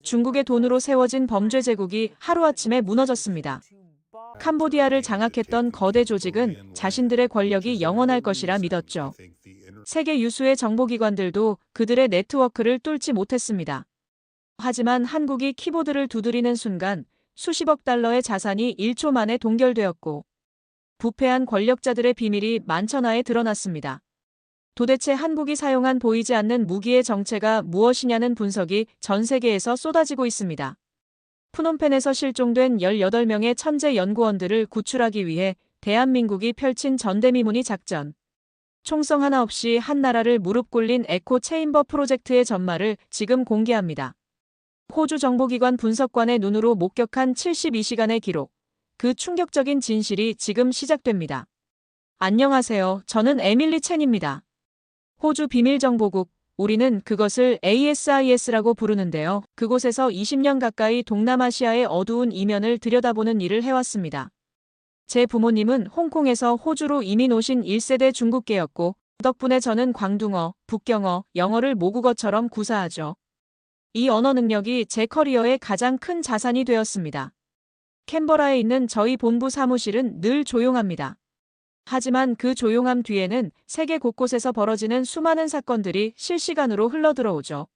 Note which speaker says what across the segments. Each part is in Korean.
Speaker 1: 중국의 돈으로 세워진 범죄 제국이 하루아침에 무너졌습니다. 캄보디아를 장악했던 거대 조직은 자신들의 권력이 영원할 것이라 믿었죠. 세계 유수의 정보기관들도 그들의 네트워크를 뚫지 못했습니다. 하지만 한국이 키보드를 두드리는 순간 수십억 달러의 자산이 1초 만에 동결되었고 부패한 권력자들의 비밀이 만천하에 드러났습니다. 도대체 한국이 사용한 보이지 않는 무기의 정체가 무엇이냐는 분석이 전 세계에서 쏟아지고 있습니다. 푸놈펜에서 실종된 18명의 천재 연구원들을 구출하기 위해 대한민국이 펼친 전대미문이 작전. 총성 하나 없이 한 나라를 무릎 꿇린 에코 체인버 프로젝트의 전말을 지금 공개합니다. 호주 정보기관 분석관의 눈으로 목격한 72시간의 기록. 그 충격적인 진실이 지금 시작됩니다. 안녕하세요. 저는 에밀리 첸입니다. 호주 비밀정보국, 우리는 그것을 ASIS라고 부르는데요. 그곳에서 20년 가까이 동남아시아의 어두운 이면을 들여다보는 일을 해왔습니다. 제 부모님은 홍콩에서 호주로 이민 오신 1세대 중국계였고 덕분에 저는 광둥어, 북경어, 영어를 모국어처럼 구사하죠. 이 언어 능력이 제 커리어의 가장 큰 자산이 되었습니다. 캔버라에 있는 저희 본부 사무실은 늘 조용합니다. 하지만 그 조용함 뒤에는 세계 곳곳에서 벌어지는 수많은 사건들이 실시간으로 흘러들어오죠.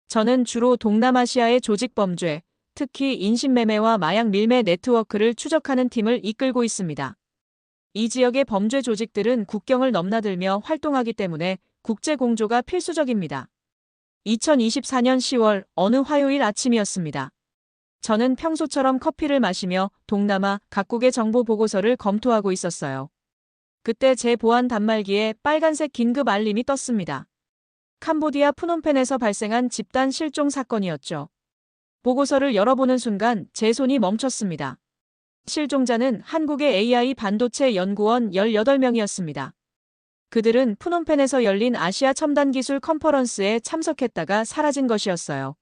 Speaker 1: 저는 주로 동남아시아의 조직범죄, 특히 인신매매와 마약 밀매 네트워크를 추적하는 팀을 이끌고 있습니다. 이 지역의 범죄 조직들은 국경을 넘나들며 활동하기 때문에 국제 공조가 필수적입니다. 2024년 10월 어느 화요일 아침이었습니다. 저는 평소처럼 커피를 마시며 동남아 각국의 정보 보고서를 검토하고 있었어요. 그때 제 보안 단말기에 빨간색 긴급 알림이 떴습니다. 캄보디아 푸놈펜에서 발생한 집단 실종 사건이었죠. 보고서를 열어보는 순간 제 손이 멈췄습니다. 실종자는 한국의 AI 반도체 연구원 18명이었습니다. 그들은 푸놈펜에서 열린 아시아 첨단 기술 컨퍼런스에 참석했다가 사라진 것이었어요.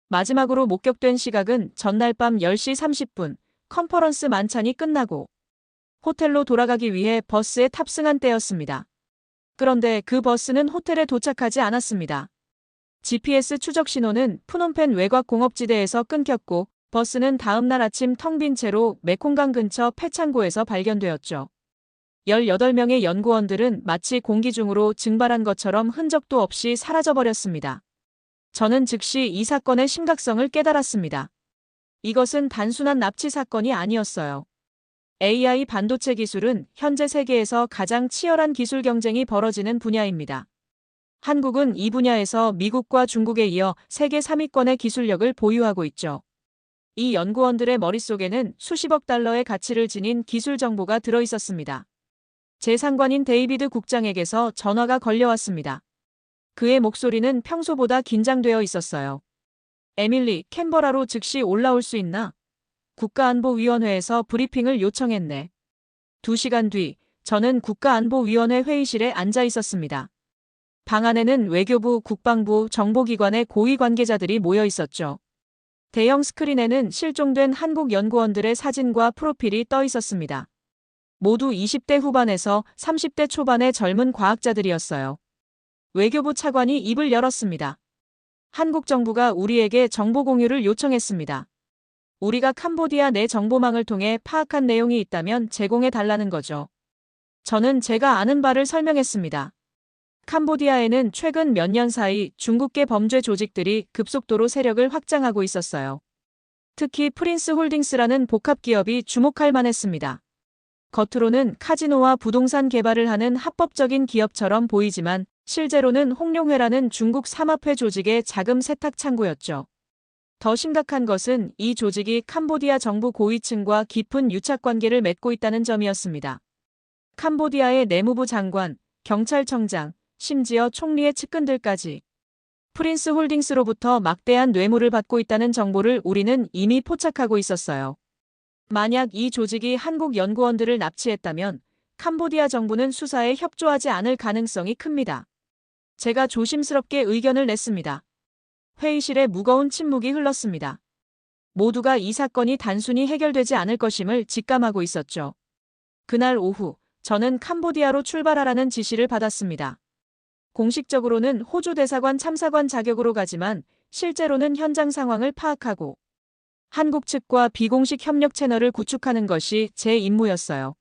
Speaker 1: 마지막으로 목격된 시각은 전날 밤 10시 30분, 컨퍼런스 만찬이 끝나고 호텔로 돌아가기 위해 버스에 탑승한 때였습니다. 그런데 그 버스는 호텔에 도착하지 않았습니다. GPS 추적 신호는 푸놈펜 외곽 공업지대에서 끊겼고 버스는 다음 날 아침 텅 빈 채로 메콩강 근처 패창고에서 발견되었죠. 18명의 연구원들은 마치 공기 중으로 증발한 것처럼 흔적도 없이 사라져버렸습니다. 저는 즉시 이 사건의 심각성을 깨달았습니다. 이것은 단순한 납치 사건이 아니었어요. AI 반도체 기술은 현재 세계에서 가장 치열한 기술 경쟁이 벌어지는 분야입니다. 한국은 이 분야에서 미국과 중국에 이어 세계 3위권의 기술력을 보유하고 있죠. 이 연구원들의 머릿속에는 수십억 달러의 가치를 지닌 기술 정보가 들어있었습니다. 제 상관인 데이비드 국장에게서 전화가 걸려왔습니다. 그의 목소리는 평소보다 긴장되어 있었어요. 에밀리, 캔버라로 즉시 올라올 수 있나? 국가안보위원회에서 브리핑을 요청했네. 2시간 뒤, 저는 국가안보위원회 회의실에 앉아 있었습니다. 방 안에는 외교부, 국방부, 정보기관의 고위 관계자들이 모여 있었죠. 대형 스크린에는 실종된 한국 연구원들의 사진과 프로필이 떠 있었습니다. 모두 20대 후반에서 30대 초반의 젊은 과학자들이었어요. 외교부 차관이 입을 열었습니다. 한국 정부가 우리에게 정보 공유를 요청했습니다. 우리가 캄보디아 내 정보망을 통해 파악한 내용이 있다면 제공해 달라는 거죠. 저는 제가 아는 바를 설명했습니다. 캄보디아에는 최근 몇 년 사이 중국계 범죄 조직들이 급속도로 세력을 확장하고 있었어요. 특히 프린스 홀딩스라는 복합기업이 주목할 만했습니다. 겉으로는 카지노와 부동산 개발을 하는 합법적인 기업처럼 보이지만 실제로는 홍룡회라는 중국 삼합회 조직의 자금 세탁 창구였죠. 더 심각한 것은 이 조직이 캄보디아 정부 고위층과 깊은 유착관계를 맺고 있다는 점이었습니다. 캄보디아의 내무부 장관, 경찰청장, 심지어 총리의 측근들까지 프린스 홀딩스로부터 막대한 뇌물을 받고 있다는 정보를 우리는 이미 포착하고 있었어요. 만약 이 조직이 한국 연구원들을 납치했다면 캄보디아 정부는 수사에 협조하지 않을 가능성이 큽니다. 제가 조심스럽게 의견을 냈습니다. 회의실에 무거운 침묵이 흘렀습니다. 모두가 이 사건이 단순히 해결되지 않을 것임을 직감하고 있었죠. 그날 오후, 저는 캄보디아로 출발하라는 지시를 받았습니다. 공식적으로는 호주 대사관 참사관 자격으로 가지만 실제로는 현장 상황을 파악하고 한국 측과 비공식 협력 채널을 구축하는 것이 제 임무였어요.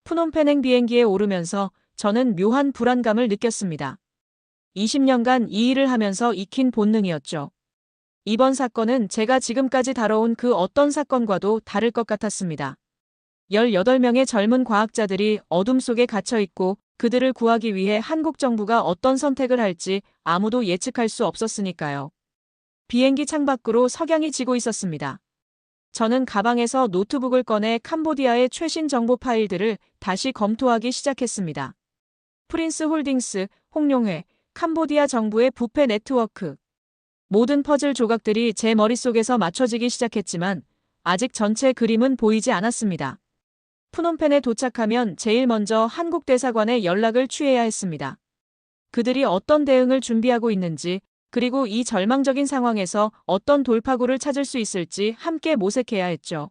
Speaker 1: 푸놈펜행 비행기에 오르면서 저는 묘한 불안감을 느꼈습니다. 20년간 이 일을 하면서 익힌 본능이었죠. 이번 사건은 제가 지금까지 다뤄온 그 어떤 사건과도 다를 것 같았습니다. 18명의 젊은 과학자들이 어둠 속에 갇혀 있고 그들을 구하기 위해 한국 정부가 어떤 선택을 할지 아무도 예측할 수 없었으니까요. 비행기 창밖으로 석양이 지고 있었습니다. 저는 가방에서 노트북을 꺼내 캄보디아의 최신 정보 파일들을 다시 검토하기 시작했습니다. 프린스 홀딩스, 홍룡회, 캄보디아 정부의 부패 네트워크. 모든 퍼즐 조각들이 제 머릿속에서 맞춰지기 시작했지만 아직 전체 그림은 보이지 않았습니다. 푸놈펜에 도착하면 제일 먼저 한국 대사관에 연락을 취해야 했습니다. 그들이 어떤 대응을 준비하고 있는지, 그리고 이 절망적인 상황에서 어떤 돌파구를 찾을 수 있을지 함께 모색해야 했죠.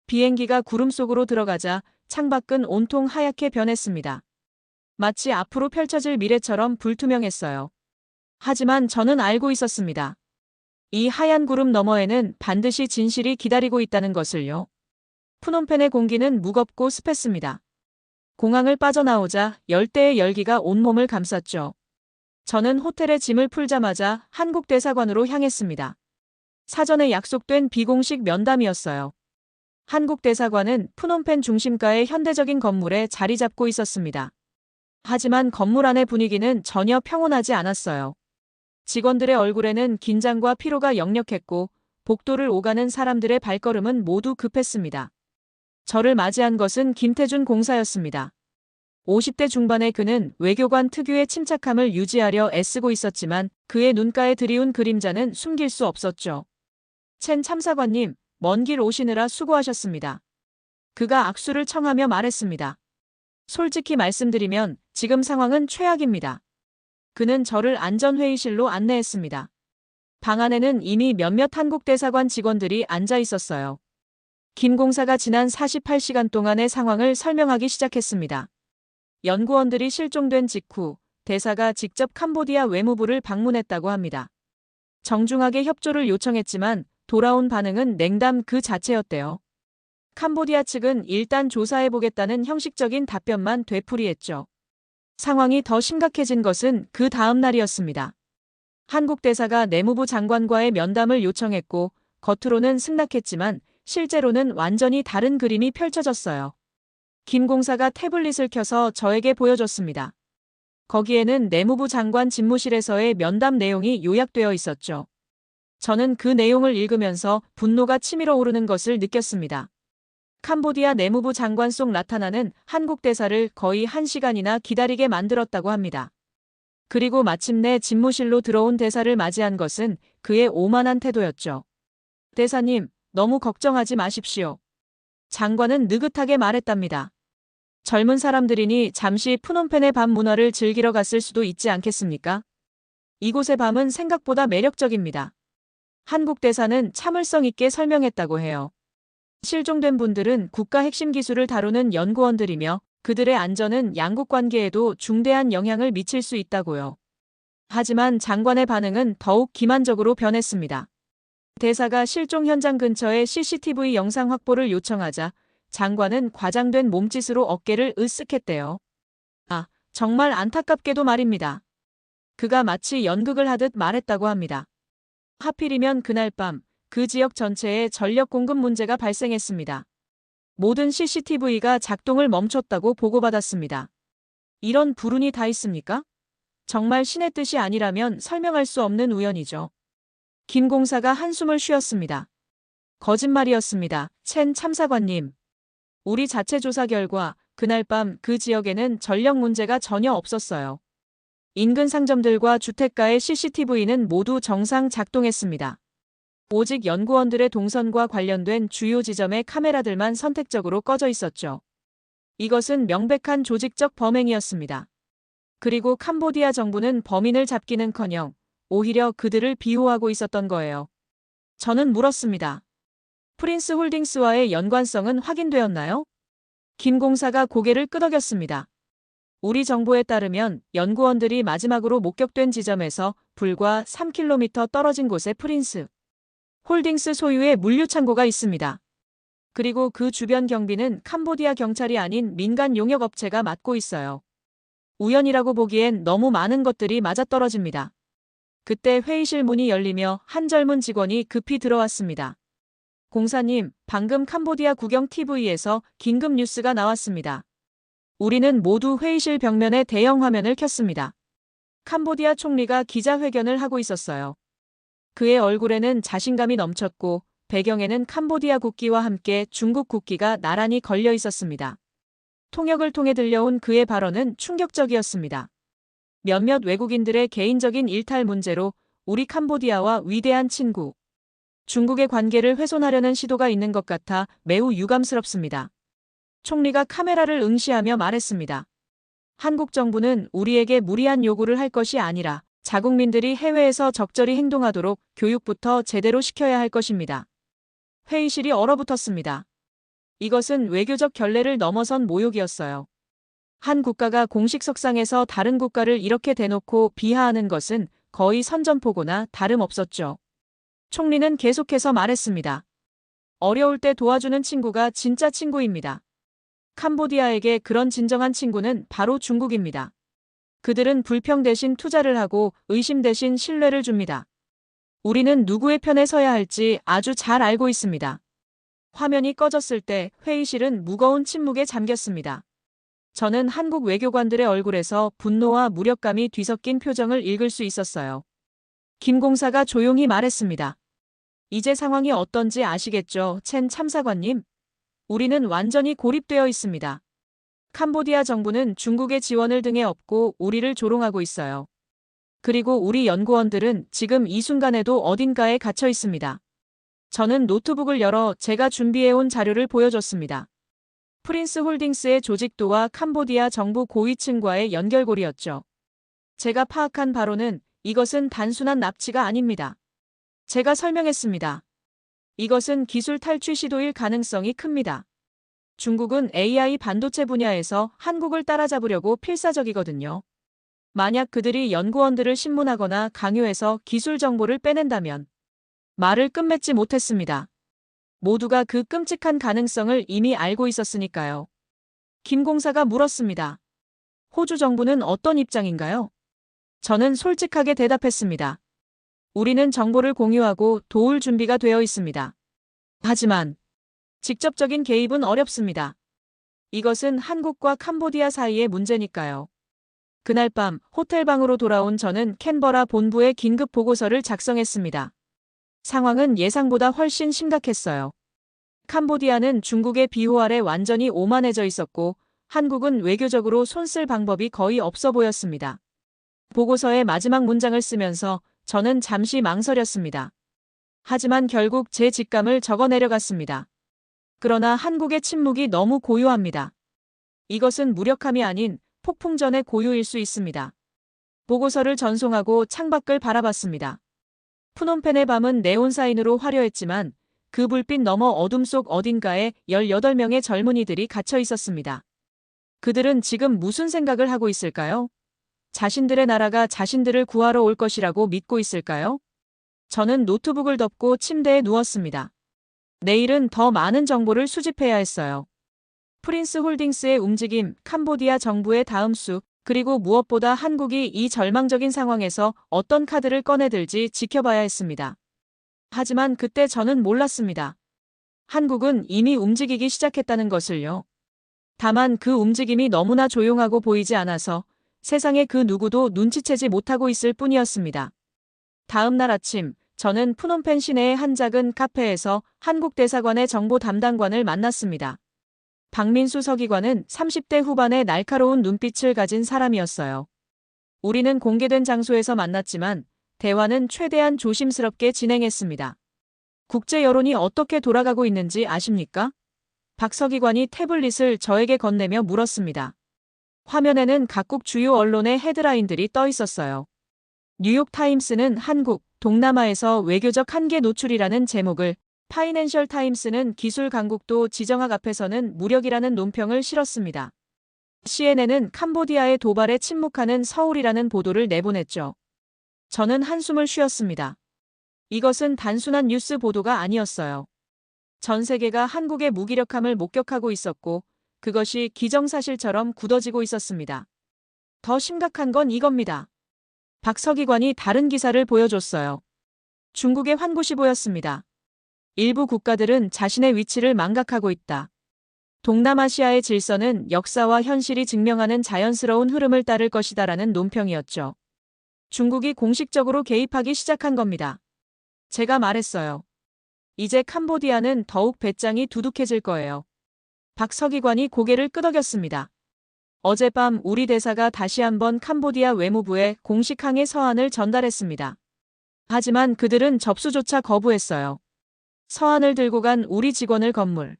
Speaker 1: 비행기가 구름 속으로 들어가자 창밖은 온통 하얗게 변했습니다. 마치 앞으로 펼쳐질 미래처럼 불투명했어요. 하지만 저는 알고 있었습니다. 이 하얀 구름 너머에는 반드시 진실이 기다리고 있다는 것을요. 푸놈펜의 공기는 무겁고 습했습니다. 공항을 빠져나오자 열대의 열기가 온몸을 감쌌죠. 저는 호텔에 짐을 풀자마자 한국 대사관으로 향했습니다. 사전에 약속된 비공식 면담이었어요. 한국 대사관은 푸놈펜 중심가의 현대적인 건물에 자리 잡고 있었습니다. 하지만 건물 안의 분위기는 전혀 평온하지 않았어요. 직원들의 얼굴에는 긴장과 피로가 역력했고 복도를 오가는 사람들의 발걸음은 모두 급했습니다. 저를 맞이한 것은 김태준 공사였습니다. 50대 중반의 그는 외교관 특유의 침착함을 유지하려 애쓰고 있었지만 그의 눈가에 드리운 그림자는 숨길 수 없었죠. 첸 참사관님, 먼 길 오시느라 수고하셨습니다. 그가 악수를 청하며 말했습니다. 솔직히 말씀드리면 지금 상황은 최악입니다. 그는 저를 안전회의실로 안내했습니다. 방 안에는 이미 몇몇 한국 대사관 직원들이 앉아 있었어요. 김 공사가 지난 48시간 동안의 상황을 설명하기 시작했습니다. 연구원들이 실종된 직후 대사가 직접 캄보디아 외무부를 방문했다고 합니다. 정중하게 협조를 요청했지만 돌아온 반응은 냉담 그 자체였대요. 캄보디아 측은 일단 조사해보겠다는 형식적인 답변만 되풀이했죠. 상황이 더 심각해진 것은 그 다음 날이었습니다. 한국 대사가 내무부 장관과의 면담을 요청했고 겉으로는 승낙했지만 실제로는 완전히 다른 그림이 펼쳐졌어요. 김 공사가 태블릿을 켜서 저에게 보여줬습니다. 거기에는 내무부 장관 집무실에서의 면담 내용이 요약되어 있었죠. 저는 그 내용을 읽으면서 분노가 치밀어 오르는 것을 느꼈습니다. 캄보디아 내무부 장관 속 나타나는 한국 대사를 거의 1시간이나 기다리게 만들었다고 합니다. 그리고 마침내 집무실로 들어온 대사를 맞이한 것은 그의 오만한 태도였죠. 대사님, 너무 걱정하지 마십시오. 장관은 느긋하게 말했답니다. 젊은 사람들이니 잠시 푸놈펜의 밤 문화를 즐기러 갔을 수도 있지 않겠습니까? 이곳의 밤은 생각보다 매력적입니다. 한국 대사는 참을성 있게 설명했다고 해요. 실종된 분들은 국가 핵심 기술을 다루는 연구원들이며 그들의 안전은 양국 관계에도 중대한 영향을 미칠 수 있다고요. 하지만 장관의 반응은 더욱 기만적으로 변했습니다. 대사가 실종 현장 근처의 CCTV 영상 확보를 요청하자 장관은 과장된 몸짓으로 어깨를 으쓱했대요. 아, 정말 안타깝게도 말입니다. 그가 마치 연극을 하듯 말했다고 합니다. 하필이면 그날 밤 그 지역 전체에 전력 공급 문제가 발생했습니다. 모든 CCTV가 작동을 멈췄다고 보고받았습니다. 이런 불운이 다 있습니까? 정말 신의 뜻이 아니라면 설명할 수 없는 우연이죠. 김 공사가 한숨을 쉬었습니다. 거짓말이었습니다. 첸 참사관님. 우리 자체 조사 결과 그날 밤 그 지역에는 전력 문제가 전혀 없었어요. 인근 상점들과 주택가의 CCTV는 모두 정상 작동했습니다. 오직 연구원들의 동선과 관련된 주요 지점의 카메라들만 선택적으로 꺼져 있었죠. 이것은 명백한 조직적 범행이었습니다. 그리고 캄보디아 정부는 범인을 잡기는커녕 오히려 그들을 비호하고 있었던 거예요. 저는 물었습니다. 프린스 홀딩스와의 연관성은 확인되었나요? 김 공사가 고개를 끄덕였습니다. 우리 정보에 따르면 연구원들이 마지막으로 목격된 지점에서 불과 3km 떨어진 곳에 프린스 홀딩스 소유의 물류 창고가 있습니다. 그리고 그 주변 경비는 캄보디아 경찰이 아닌 민간 용역 업체가 맡고 있어요. 우연이라고 보기엔 너무 많은 것들이 맞아떨어집니다. 그때 회의실 문이 열리며 한 젊은 직원이 급히 들어왔습니다. 공사님, 방금 캄보디아 국영 TV에서 긴급 뉴스가 나왔습니다. 우리는 모두 회의실 벽면에 대형 화면을 켰습니다. 캄보디아 총리가 기자회견을 하고 있었어요. 그의 얼굴에는 자신감이 넘쳤고 배경에는 캄보디아 국기와 함께 중국 국기가 나란히 걸려 있었습니다. 통역을 통해 들려온 그의 발언은 충격적이었습니다. 몇몇 외국인들의 개인적인 일탈 문제로 우리 캄보디아와 위대한 친구 중국의 관계를 훼손하려는 시도가 있는 것 같아 매우 유감스럽습니다. 총리가 카메라를 응시하며 말했습니다. 한국 정부는 우리에게 무리한 요구를 할 것이 아니라 자국민들이 해외에서 적절히 행동하도록 교육부터 제대로 시켜야 할 것입니다. 회의실이 얼어붙었습니다. 이것은 외교적 결례를 넘어선 모욕이었어요. 한 국가가 공식 석상에서 다른 국가를 이렇게 대놓고 비하하는 것은 거의 선전포고나 다름없었죠. 총리는 계속해서 말했습니다. 어려울 때 도와주는 친구가 진짜 친구입니다. 캄보디아에게 그런 진정한 친구는 바로 중국입니다. 그들은 불평 대신 투자를 하고 의심 대신 신뢰를 줍니다. 우리는 누구의 편에 서야 할지 아주 잘 알고 있습니다. 화면이 꺼졌을 때 회의실은 무거운 침묵에 잠겼습니다. 저는 한국 외교관들의 얼굴에서 분노와 무력감이 뒤섞인 표정을 읽을 수 있었어요. 김 공사가 조용히 말했습니다. 이제 상황이 어떤지 아시겠죠, 첸 참사관님? 우리는 완전히 고립되어 있습니다. 캄보디아 정부는 중국의 지원을 등에 업고 우리를 조롱하고 있어요. 그리고 우리 연구원들은 지금 이 순간에도 어딘가에 갇혀 있습니다. 저는 노트북을 열어 제가 준비해온 자료를 보여줬습니다. 프린스 홀딩스의 조직도와 캄보디아 정부 고위층과의 연결고리였죠. 제가 파악한 바로는 이것은 단순한 납치가 아닙니다. 제가 설명했습니다. 이것은 기술 탈취 시도일 가능성이 큽니다. 중국은 AI 반도체 분야에서 한국을 따라잡으려고 필사적이거든요. 만약 그들이 연구원들을 신문하거나 강요해서 기술 정보를 빼낸다면 말을 끝맺지 못했습니다. 모두가 그 끔찍한 가능성을 이미 알고 있었으니까요. 김 공사가 물었습니다. 호주 정부는 어떤 입장인가요? 저는 솔직하게 대답했습니다. 우리는 정보를 공유하고 도울 준비가 되어 있습니다. 하지만 직접적인 개입은 어렵습니다. 이것은 한국과 캄보디아 사이의 문제니까요. 그날 밤 호텔 방으로 돌아온 저는 캔버라 본부에 긴급 보고서를 작성했습니다. 상황은 예상보다 훨씬 심각했어요. 캄보디아는 중국의 비호 아래 완전히 오만해져 있었고 한국은 외교적으로 손쓸 방법이 거의 없어 보였습니다. 보고서의 마지막 문장을 쓰면서 저는 잠시 망설였습니다. 하지만 결국 제 직감을 적어 내려갔습니다. 그러나 한국의 침묵이 너무 고요합니다. 이것은 무력함이 아닌 폭풍전의 고요일 수 있습니다. 보고서를 전송하고 창밖을 바라봤습니다. 푸놈펜의 밤은 네온사인으로 화려했지만 그 불빛 너머 어둠 속 어딘가에 18명의 젊은이들이 갇혀 있었습니다. 그들은 지금 무슨 생각을 하고 있을까요? 자신들의 나라가 자신들을 구하러 올 것이라고 믿고 있을까요? 저는 노트북을 덮고 침대에 누웠습니다. 내일은 더 많은 정보를 수집해야 했어요. 프린스 홀딩스의 움직임, 캄보디아 정부의 다음 수, 그리고 무엇보다 한국이 이 절망적인 상황에서 어떤 카드를 꺼내들지 지켜봐야 했습니다. 하지만 그때 저는 몰랐습니다. 한국은 이미 움직이기 시작했다는 것을요. 다만 그 움직임이 너무나 조용하고 보이지 않아서 세상의 그 누구도 눈치채지 못하고 있을 뿐이었습니다. 다음 날 아침, 저는 푸놈펜 시내의 한 작은 카페에서 한국 대사관의 정보 담당관을 만났습니다. 박민수 서기관은 30대 후반의 날카로운 눈빛을 가진 사람이었어요. 우리는 공개된 장소에서 만났지만 대화는 최대한 조심스럽게 진행했습니다. 국제 여론이 어떻게 돌아가고 있는지 아십니까? 박 서기관이 태블릿을 저에게 건네며 물었습니다. 화면에는 각국 주요 언론의 헤드라인들이 떠 있었어요. 뉴욕타임스는 한국, 동남아에서 외교적 한계 노출이라는 제목을, 파이낸셜 타임스는 기술 강국도 지정학 앞에서는 무력이라는 논평을 실었습니다. CNN은 캄보디아의 도발에 침묵하는 서울이라는 보도를 내보냈죠. 저는 한숨을 쉬었습니다. 이것은 단순한 뉴스 보도가 아니었어요. 전 세계가 한국의 무기력함을 목격하고 있었고, 그것이 기정사실처럼 굳어지고 있었습니다. 더 심각한 건 이겁니다. 박 서기관이 다른 기사를 보여줬어요. 중국의 환구시 보였습니다. 일부 국가들은 자신의 위치를 망각하고 있다. 동남아시아의 질서는 역사와 현실이 증명하는 자연스러운 흐름을 따를 것이다라는 논평이었죠. 중국이 공식적으로 개입하기 시작한 겁니다. 제가 말했어요. 이제 캄보디아는 더욱 배짱이 두둑해질 거예요. 박 서기관이 고개를 끄덕였습니다. 어젯밤 우리 대사가 다시 한번 캄보디아 외무부에 공식 항해 서한을 전달했습니다. 하지만 그들은 접수조차 거부했어요. 서한을 들고 간 우리 직원을 건물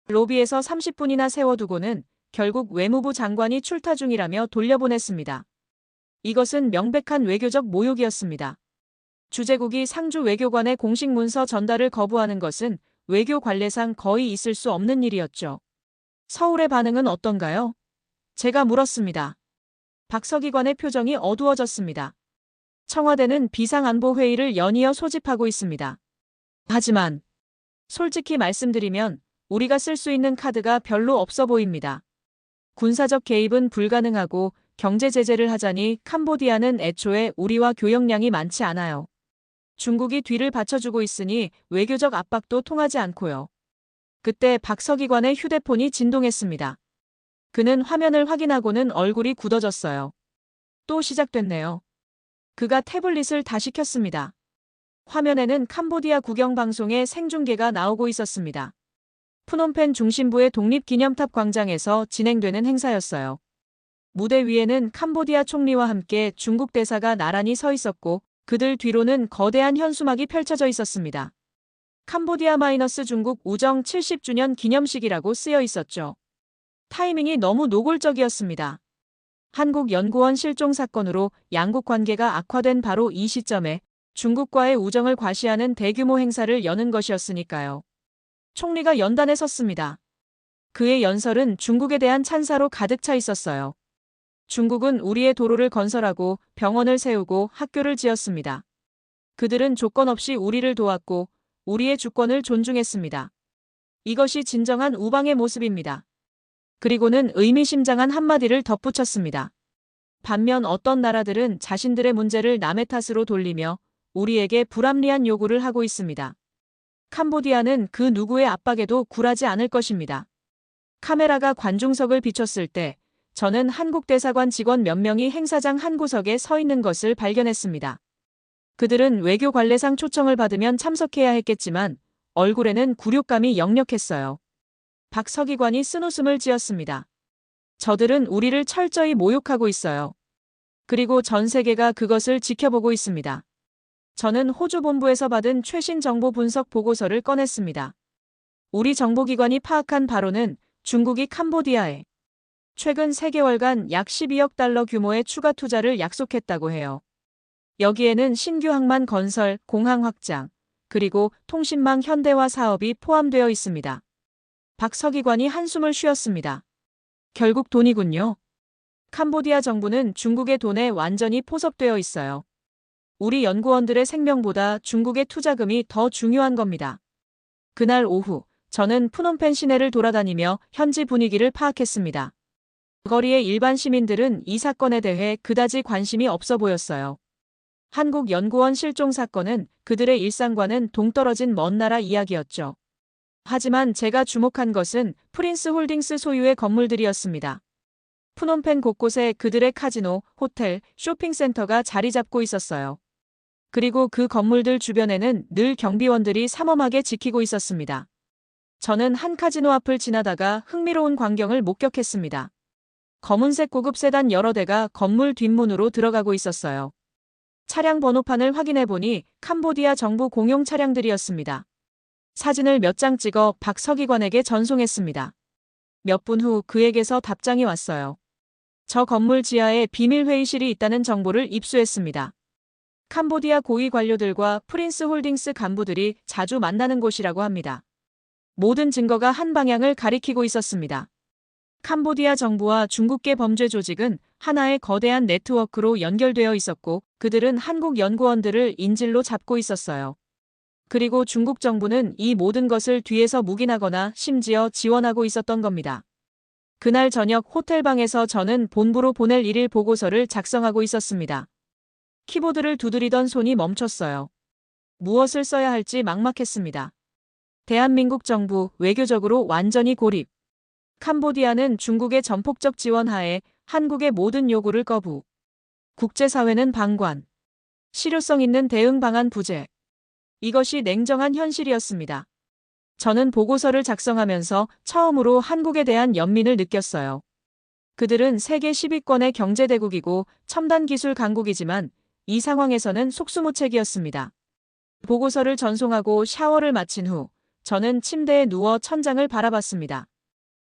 Speaker 1: 로비에서 30분이나 세워두고는 결국 외무부 장관이 출타 중이라며 돌려보냈습니다. 이것은 명백한 외교적 모욕이었습니다. 주재국이 상주 외교관의 공식 문서 전달을 거부하는 것은 외교 관례상 거의 있을 수 없는 일이었죠. 서울의 반응은 어떤가요? 제가 물었습니다. 박 서기관의 표정이 어두워졌습니다. 청와대는 비상안보회의를 연이어 소집하고 있습니다. 하지만 솔직히 말씀드리면 우리가 쓸 수 있는 카드가 별로 없어 보입니다. 군사적 개입은 불가능하고 경제 제재를 하자니 캄보디아는 애초에 우리와 교역량이 많지 않아요. 중국이 뒤를 받쳐주고 있으니 외교적 압박도 통하지 않고요. 그때 박 서기관의 휴대폰이 진동했습니다. 그는 화면을 확인하고는 얼굴이 굳어졌어요. 또 시작됐네요. 그가 태블릿을 다시 켰습니다. 화면에는 캄보디아 국영방송의 생중계가 나오고 있었습니다. 푸놈펜 중심부의 독립기념탑 광장에서 진행되는 행사였어요. 무대 위에는 캄보디아 총리와 함께 중국 대사가 나란히 서 있었고 그들 뒤로는 거대한 현수막이 펼쳐져 있었습니다. 캄보디아 - 중국 우정 70주년 기념식이라고 쓰여 있었죠. 타이밍이 너무 노골적이었습니다. 한국 연구원 실종 사건으로 양국 관계가 악화된 바로 이 시점에 중국과의 우정을 과시하는 대규모 행사를 여는 것이었으니까요. 총리가 연단에 섰습니다. 그의 연설은 중국에 대한 찬사로 가득 차 있었어요. 중국은 우리의 도로를 건설하고 병원을 세우고 학교를 지었습니다. 그들은 조건 없이 우리를 도왔고 우리의 주권을 존중했습니다. 이것이 진정한 우방의 모습입니다. 그리고는 의미심장한 한마디를 덧붙였습니다. 반면 어떤 나라들은 자신들의 문제를 남의 탓으로 돌리며 우리에게 불합리한 요구를 하고 있습니다. 캄보디아는 그 누구의 압박에도 굴하지 않을 것입니다. 카메라가 관중석을 비췄을 때 저는 한국 대사관 직원 몇 명이 행사장 한 구석에 서 있는 것을 발견했습니다. 그들은 외교 관례상 초청을 받으면 참석해야 했겠지만 얼굴에는 굴욕감이 역력했어요. 박 서기관이 쓴웃음을 지었습니다. 저들은 우리를 철저히 모욕하고 있어요. 그리고 전 세계가 그것을 지켜보고 있습니다. 저는 호주 본부에서 받은 최신 정보 분석 보고서를 꺼냈습니다. 우리 정보기관이 파악한 바로는 중국이 캄보디아에 최근 3개월간 약 12억 달러 규모의 추가 투자를 약속했다고 해요. 여기에는 신규 항만 건설, 공항 확장, 그리고 통신망 현대화 사업이 포함되어 있습니다. 박 서기관이 한숨을 쉬었습니다. 결국 돈이군요. 캄보디아 정부는 중국의 돈에 완전히 포섭되어 있어요. 우리 연구원들의 생명보다 중국의 투자금이 더 중요한 겁니다. 그날 오후, 저는 푸놈펜 시내를 돌아다니며 현지 분위기를 파악했습니다. 거리의 일반 시민들은 이 사건에 대해 그다지 관심이 없어 보였어요. 한국 연구원 실종 사건은 그들의 일상과는 동떨어진 먼 나라 이야기였죠. 하지만 제가 주목한 것은 프린스 홀딩스 소유의 건물들이었습니다. 푸놈펜 곳곳에 그들의 카지노, 호텔, 쇼핑센터가 자리 잡고 있었어요. 그리고 그 건물들 주변에는 늘 경비원들이 삼엄하게 지키고 있었습니다. 저는 한 카지노 앞을 지나다가 흥미로운 광경을 목격했습니다. 검은색 고급 세단 여러 대가 건물 뒷문으로 들어가고 있었어요. 차량 번호판을 확인해보니 캄보디아 정부 공용 차량들이었습니다. 사진을 몇 장 찍어 박 서기관에게 전송했습니다. 몇 분 후 그에게서 답장이 왔어요. 저 건물 지하에 비밀 회의실이 있다는 정보를 입수했습니다. 캄보디아 고위 관료들과 프린스 홀딩스 간부들이 자주 만나는 곳이라고 합니다. 모든 증거가 한 방향을 가리키고 있었습니다. 캄보디아 정부와 중국계 범죄 조직은 하나의 거대한 네트워크로 연결되어 있었고 그들은 한국 연구원들을 인질로 잡고 있었어요. 그리고 중국 정부는 이 모든 것을 뒤에서 묵인하거나 심지어 지원하고 있었던 겁니다. 그날 저녁 호텔방에서 저는 본부로 보낼 일일 보고서를 작성하고 있었습니다. 키보드를 두드리던 손이 멈췄어요. 무엇을 써야 할지 막막했습니다. 대한민국 정부 외교적으로 완전히 고립. 캄보디아는 중국의 전폭적 지원 하에 한국의 모든 요구를 거부. 국제사회는 방관. 실효성 있는 대응 방안 부재. 이것이 냉정한 현실이었습니다. 저는 보고서를 작성하면서 처음으로 한국에 대한 연민을 느꼈어요. 그들은 세계 10위권의 경제대국이고 첨단 기술 강국이지만 이 상황에서는 속수무책이었습니다. 보고서를 전송하고 샤워를 마친 후 저는 침대에 누워 천장을 바라봤습니다.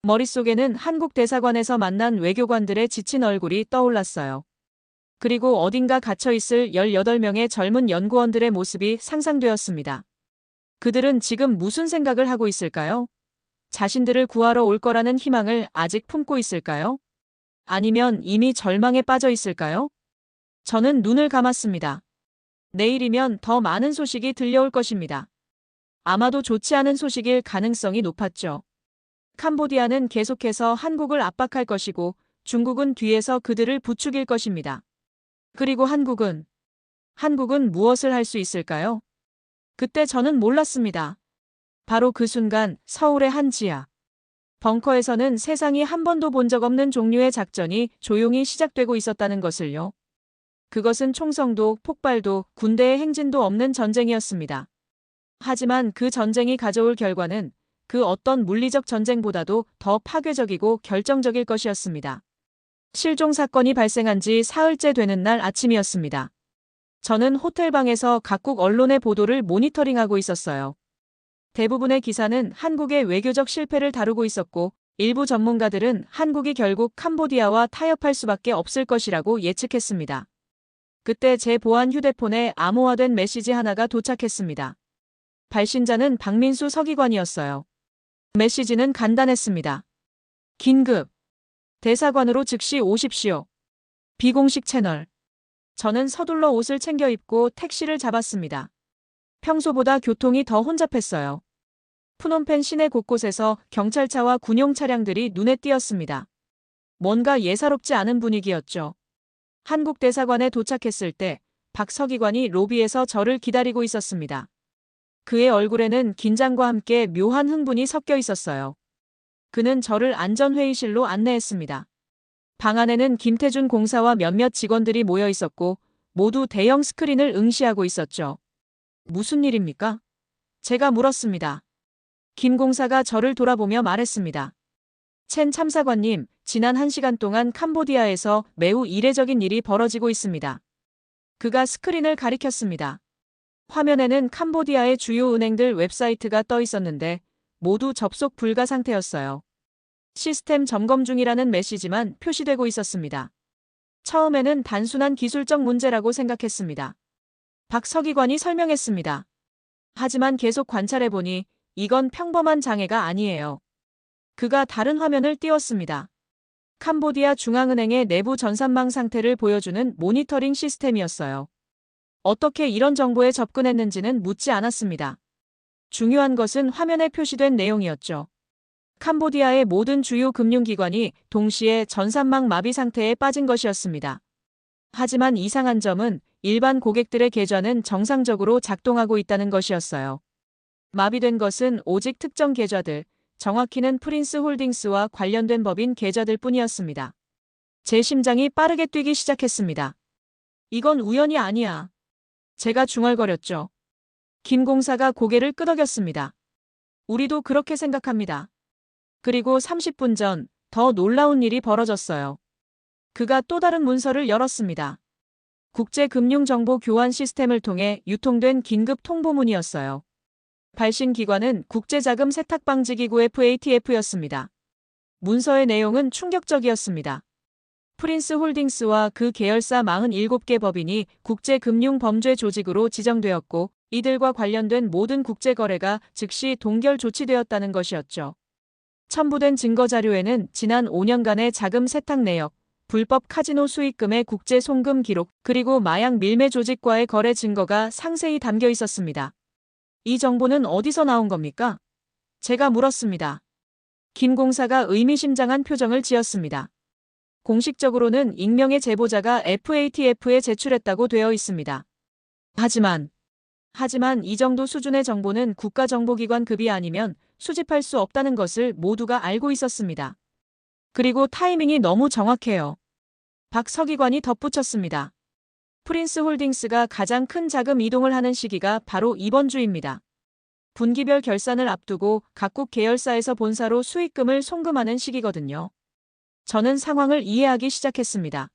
Speaker 1: 머릿속에는 한국 대사관에서 만난 외교관들의 지친 얼굴이 떠올랐어요. 그리고 어딘가 갇혀있을 18명의 젊은 연구원들의 모습이 상상되었습니다. 그들은 지금 무슨 생각을 하고 있을까요? 자신들을 구하러 올 거라는 희망을 아직 품고 있을까요? 아니면 이미 절망에 빠져 있을까요? 저는 눈을 감았습니다. 내일이면 더 많은 소식이 들려올 것입니다. 아마도 좋지 않은 소식일 가능성이 높았죠. 캄보디아는 계속해서 한국을 압박할 것이고 중국은 뒤에서 그들을 부추길 것입니다. 그리고 한국은 무엇을 할 수 있을까요? 그때 저는 몰랐습니다. 바로 그 순간 서울의 한 지하 벙커에서는 세상이 한 번도 본 적 없는 종류의 작전이 조용히 시작되고 있었다는 것을요. 그것은 총성도 폭발도 군대의 행진도 없는 전쟁이었습니다. 하지만 그 전쟁이 가져올 결과는 그 어떤 물리적 전쟁보다도 더 파괴적이고 결정적일 것이었습니다. 실종 사건이 발생한 지 사흘째 되는 날 아침이었습니다. 저는 호텔방에서 각국 언론의 보도를 모니터링하고 있었어요. 대부분의 기사는 한국의 외교적 실패를 다루고 있었고 일부 전문가들은 한국이 결국 캄보디아와 타협할 수밖에 없을 것이라고 예측했습니다. 그때 제 보안 휴대폰에 암호화된 메시지 하나가 도착했습니다. 발신자는 박민수 서기관이었어요. 메시지는 간단했습니다. 긴급. 대사관으로 즉시 오십시오. 비공식 채널. 저는 서둘러 옷을 챙겨 입고 택시를 잡았습니다. 평소보다 교통이 더 혼잡했어요. 푸놈펜 시내 곳곳에서 경찰차와 군용 차량들이 눈에 띄었습니다. 뭔가 예사롭지 않은 분위기였죠. 한국 대사관에 도착했을 때 박 서기관이 로비에서 저를 기다리고 있었습니다. 그의 얼굴에는 긴장과 함께 묘한 흥분이 섞여 있었어요. 그는 저를 안전회의실로 안내했습니다. 방 안에는 김태준 공사와 몇몇 직원들이 모여 있었고 모두 대형 스크린을 응시하고 있었죠. 무슨 일입니까? 제가 물었습니다. 김 공사가 저를 돌아보며 말했습니다. 첸 참사관님, 지난 1시간 동안 캄보디아에서 매우 이례적인 일이 벌어지고 있습니다. 그가 스크린을 가리켰습니다. 화면에는 캄보디아의 주요 은행들 웹사이트가 떠 있었는데 모두 접속 불가 상태였어요. 시스템 점검 중이라는 메시지만 표시되고 있었습니다. 처음에는 단순한 기술적 문제라고 생각했습니다. 박 서기관이 설명했습니다. 하지만 계속 관찰해보니 이건 평범한 장애가 아니에요. 그가 다른 화면을 띄웠습니다. 캄보디아 중앙은행의 내부 전산망 상태를 보여주는 모니터링 시스템이었어요. 어떻게 이런 정보에 접근했는지는 묻지 않았습니다. 중요한 것은 화면에 표시된 내용이었죠. 캄보디아의 모든 주요 금융기관이 동시에 전산망 마비 상태에 빠진 것이었습니다. 하지만 이상한 점은 일반 고객들의 계좌는 정상적으로 작동하고 있다는 것이었어요. 마비된 것은 오직 특정 계좌들, 정확히는 프린스 홀딩스와 관련된 법인 계좌들 뿐이었습니다. 제 심장이 빠르게 뛰기 시작했습니다. 이건 우연이 아니야. 제가 중얼거렸죠. 김 공사가 고개를 끄덕였습니다. 우리도 그렇게 생각합니다. 그리고 30분 전 더 놀라운 일이 벌어졌어요. 그가 또 다른 문서를 열었습니다. 국제금융정보 교환 시스템을 통해 유통된 긴급 통보문이었어요. 발신 기관은 국제자금 세탁방지기구 FATF였습니다. 문서의 내용은 충격적이었습니다. 프린스 홀딩스와 그 계열사 47개 법인이 국제금융범죄 조직으로 지정되었고 이들과 관련된 모든 국제거래가 즉시 동결 조치되었다는 것이었죠. 첨부된 증거 자료에는 지난 5년간의 자금 세탁 내역, 불법 카지노 수익금의 국제 송금 기록, 그리고 마약 밀매 조직과의 거래 증거가 상세히 담겨 있었습니다. 이 정보는 어디서 나온 겁니까? 제가 물었습니다. 김 공사가 의미심장한 표정을 지었습니다. 공식적으로는 익명의 제보자가 FATF에 제출했다고 되어 있습니다. 하지만 이 정도 수준의 정보는 국가정보기관급이 아니면 수집할 수 없다는 것을 모두가 알고 있었습니다. 그리고 타이밍이 너무 정확해요. 박 서기관이 덧붙였습니다. 프린스홀딩스가 가장 큰 자금 이동을 하는 시기가 바로 이번 주입니다. 분기별 결산을 앞두고 각국 계열사에서 본사로 수익금을 송금하는 시기거든요. 저는 상황을 이해하기 시작했습니다.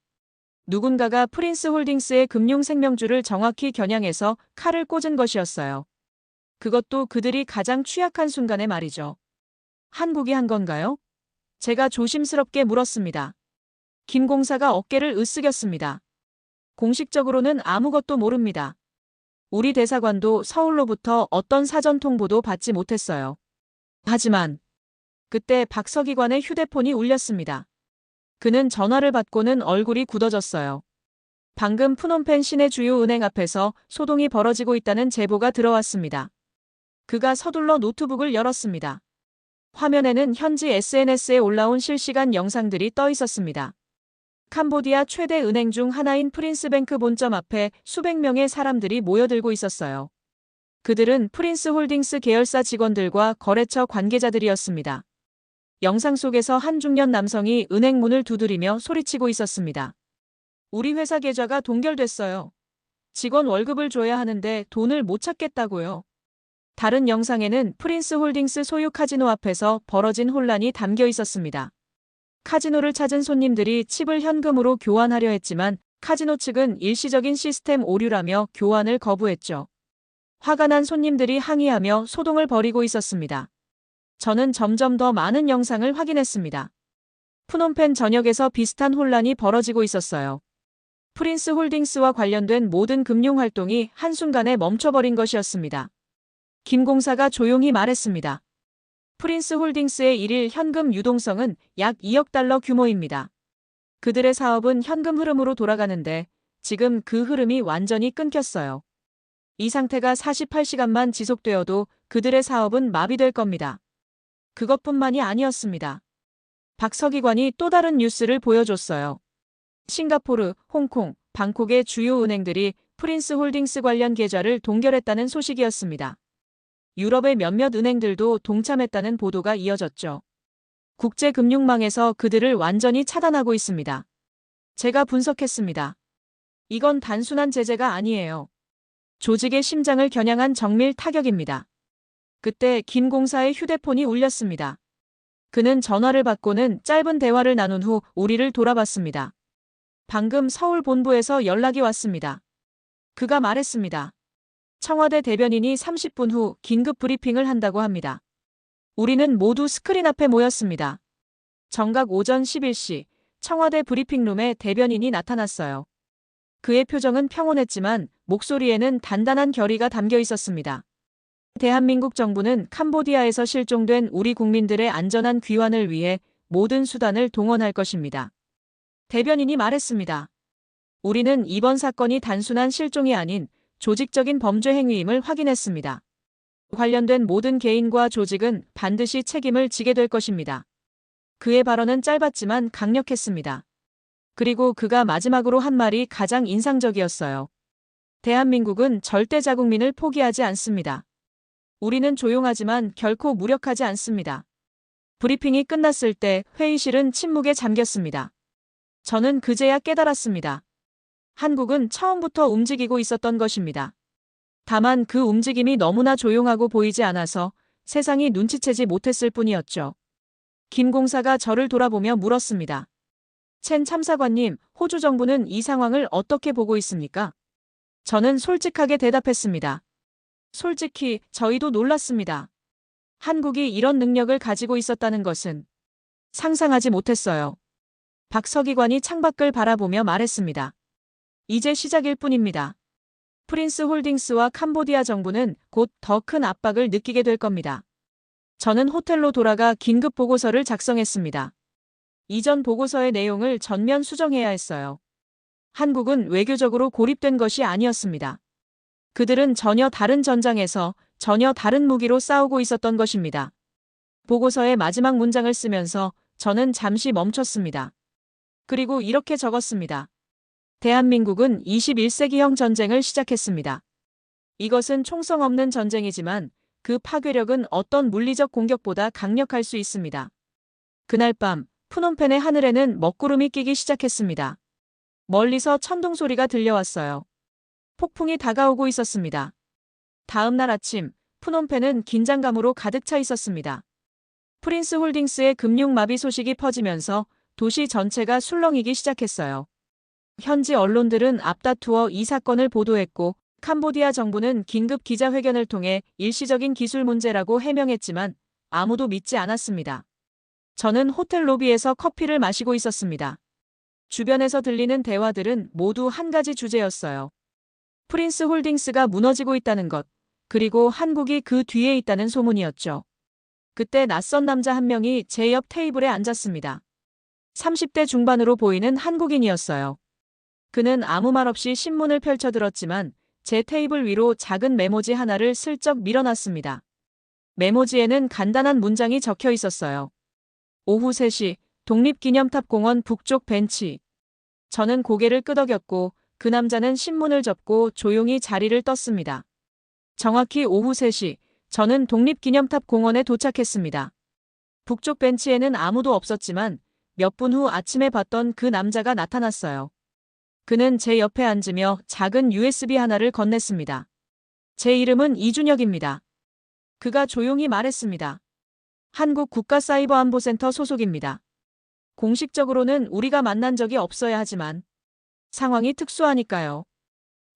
Speaker 1: 누군가가 프린스홀딩스의 금융생명주를 정확히 겨냥해서 칼을 꽂은 것이었어요. 그것도 그들이 가장 취약한 순간에 말이죠. 한국이 한 건가요? 제가 조심스럽게 물었습니다. 김 공사가 어깨를 으쓱였습니다. 공식적으로는 아무것도 모릅니다. 우리 대사관도 서울로부터 어떤 사전 통보도 받지 못했어요. 하지만 그때 박 서기관의 휴대폰이 울렸습니다. 그는 전화를 받고는 얼굴이 굳어졌어요. 방금 프놈펜 시내 주요 은행 앞에서 소동이 벌어지고 있다는 제보가 들어왔습니다. 그가 서둘러 노트북을 열었습니다. 화면에는 현지 SNS에 올라온 실시간 영상들이 떠 있었습니다. 캄보디아 최대 은행 중 하나인 프린스뱅크 본점 앞에 수백 명의 사람들이 모여들고 있었어요. 그들은 프린스홀딩스 계열사 직원들과 거래처 관계자들이었습니다. 영상 속에서 한 중년 남성이 은행 문을 두드리며 소리치고 있었습니다. 우리 회사 계좌가 동결됐어요. 직원 월급을 줘야 하는데 돈을 못 찾겠다고요. 다른 영상에는 프린스홀딩스 소유 카지노 앞에서 벌어진 혼란이 담겨 있었습니다. 카지노를 찾은 손님들이 칩을 현금으로 교환하려 했지만 카지노 측은 일시적인 시스템 오류라며 교환을 거부했죠. 화가 난 손님들이 항의하며 소동을 벌이고 있었습니다. 저는 점점 더 많은 영상을 확인했습니다. 프놈펜 전역에서 비슷한 혼란이 벌어지고 있었어요. 프린스홀딩스와 관련된 모든 금융활동이 한순간에 멈춰버린 것이었습니다. 김 공사가 조용히 말했습니다. 프린스홀딩스의 일일 현금 유동성은 약 2억 달러 규모입니다. 그들의 사업은 현금 흐름으로 돌아가는데 지금 그 흐름이 완전히 끊겼어요. 이 상태가 48시간만 지속되어도 그들의 사업은 마비될 겁니다. 그것뿐만이 아니었습니다. 박 서기관이 또 다른 뉴스를 보여줬어요. 싱가포르, 홍콩, 방콕의 주요 은행들이 프린스홀딩스 관련 계좌를 동결했다는 소식이었습니다. 유럽의 몇몇 은행들도 동참했다는 보도가 이어졌죠. 국제금융망에서 그들을 완전히 차단하고 있습니다. 제가 분석했습니다. 이건 단순한 제재가 아니에요. 조직의 심장을 겨냥한 정밀 타격입니다. 그때 김 공사의 휴대폰이 울렸습니다. 그는 전화를 받고는 짧은 대화를 나눈 후 우리를 돌아봤습니다. 방금 서울 본부에서 연락이 왔습니다. 그가 말했습니다. 청와대 대변인이 30분 후 긴급 브리핑을 한다고 합니다. 우리는 모두 스크린 앞에 모였습니다. 정각 오전 11시 청와대 브리핑룸에 대변인이 나타났어요. 그의 표정은 평온했지만 목소리에는 단단한 결의가 담겨 있었습니다. 대한민국 정부는 캄보디아에서 실종된 우리 국민들의 안전한 귀환을 위해 모든 수단을 동원할 것입니다. 대변인이 말했습니다. 우리는 이번 사건이 단순한 실종이 아닌 조직적인 범죄 행위임을 확인했습니다. 관련된 모든 개인과 조직은 반드시 책임을 지게 될 것입니다. 그의 발언은 짧았지만 강력했습니다. 그리고 그가 마지막으로 한 말이 가장 인상적이었어요. 대한민국은 절대 자국민을 포기하지 않습니다. 우리는 조용하지만 결코 무력하지 않습니다. 브리핑이 끝났을 때 회의실은 침묵에 잠겼습니다. 저는 그제야 깨달았습니다. 한국은 처음부터 움직이고 있었던 것입니다. 다만 그 움직임이 너무나 조용하고 보이지 않아서 세상이 눈치채지 못했을 뿐이었죠. 김 공사가 저를 돌아보며 물었습니다. 첸 참사관님, 호주 정부는 이 상황을 어떻게 보고 있습니까? 저는 솔직하게 대답했습니다. 솔직히 저희도 놀랐습니다. 한국이 이런 능력을 가지고 있었다는 것은 상상하지 못했어요. 박 서기관이 창밖을 바라보며 말했습니다. 이제 시작일 뿐입니다. 프린스홀딩스와 캄보디아 정부는 곧 더 큰 압박을 느끼게 될 겁니다. 저는 호텔로 돌아가 긴급 보고서를 작성했습니다. 이전 보고서의 내용을 전면 수정해야 했어요. 한국은 외교적으로 고립된 것이 아니었습니다. 그들은 전혀 다른 전장에서 전혀 다른 무기로 싸우고 있었던 것입니다. 보고서의 마지막 문장을 쓰면서 저는 잠시 멈췄습니다. 그리고 이렇게 적었습니다. 대한민국은 21세기형 전쟁을 시작했습니다. 이것은 총성 없는 전쟁이지만 그 파괴력은 어떤 물리적 공격보다 강력할 수 있습니다. 그날 밤 푸놈펜의 하늘에는 먹구름이 끼기 시작했습니다. 멀리서 천둥 소리가 들려왔어요. 폭풍이 다가오고 있었습니다. 다음 날 아침 푸놈펜은 긴장감으로 가득 차 있었습니다. 프린스 홀딩스의 금융마비 소식이 퍼지면서 도시 전체가 술렁이기 시작했어요. 현지 언론들은 앞다투어 이 사건을 보도했고 캄보디아 정부는 긴급 기자회견을 통해 일시적인 기술 문제라고 해명했지만 아무도 믿지 않았습니다. 저는 호텔 로비에서 커피를 마시고 있었습니다. 주변에서 들리는 대화들은 모두 한 가지 주제였어요. 프린스 홀딩스가 무너지고 있다는 것, 그리고 한국이 그 뒤에 있다는 소문이었죠. 그때 낯선 남자 한 명이 제 옆 테이블에 앉았습니다. 30대 중반으로 보이는 한국인이었어요. 그는 아무 말 없이 신문을 펼쳐들었지만 제 테이블 위로 작은 메모지 하나를 슬쩍 밀어놨습니다. 메모지에는 간단한 문장이 적혀 있었어요. 오후 3시 독립기념탑 공원 북쪽 벤치. 저는 고개를 끄덕였고 그 남자는 신문을 접고 조용히 자리를 떴습니다. 정확히 오후 3시 저는 독립기념탑 공원에 도착했습니다. 북쪽 벤치에는 아무도 없었지만 몇 분 후 아침에 봤던 그 남자가 나타났어요. 그는 제 옆에 앉으며 작은 USB 하나를 건넸습니다. 제 이름은 이준혁입니다. 그가 조용히 말했습니다. 한국 국가사이버안보센터 소속입니다. 공식적으로는 우리가 만난 적이 없어야 하지만 상황이 특수하니까요.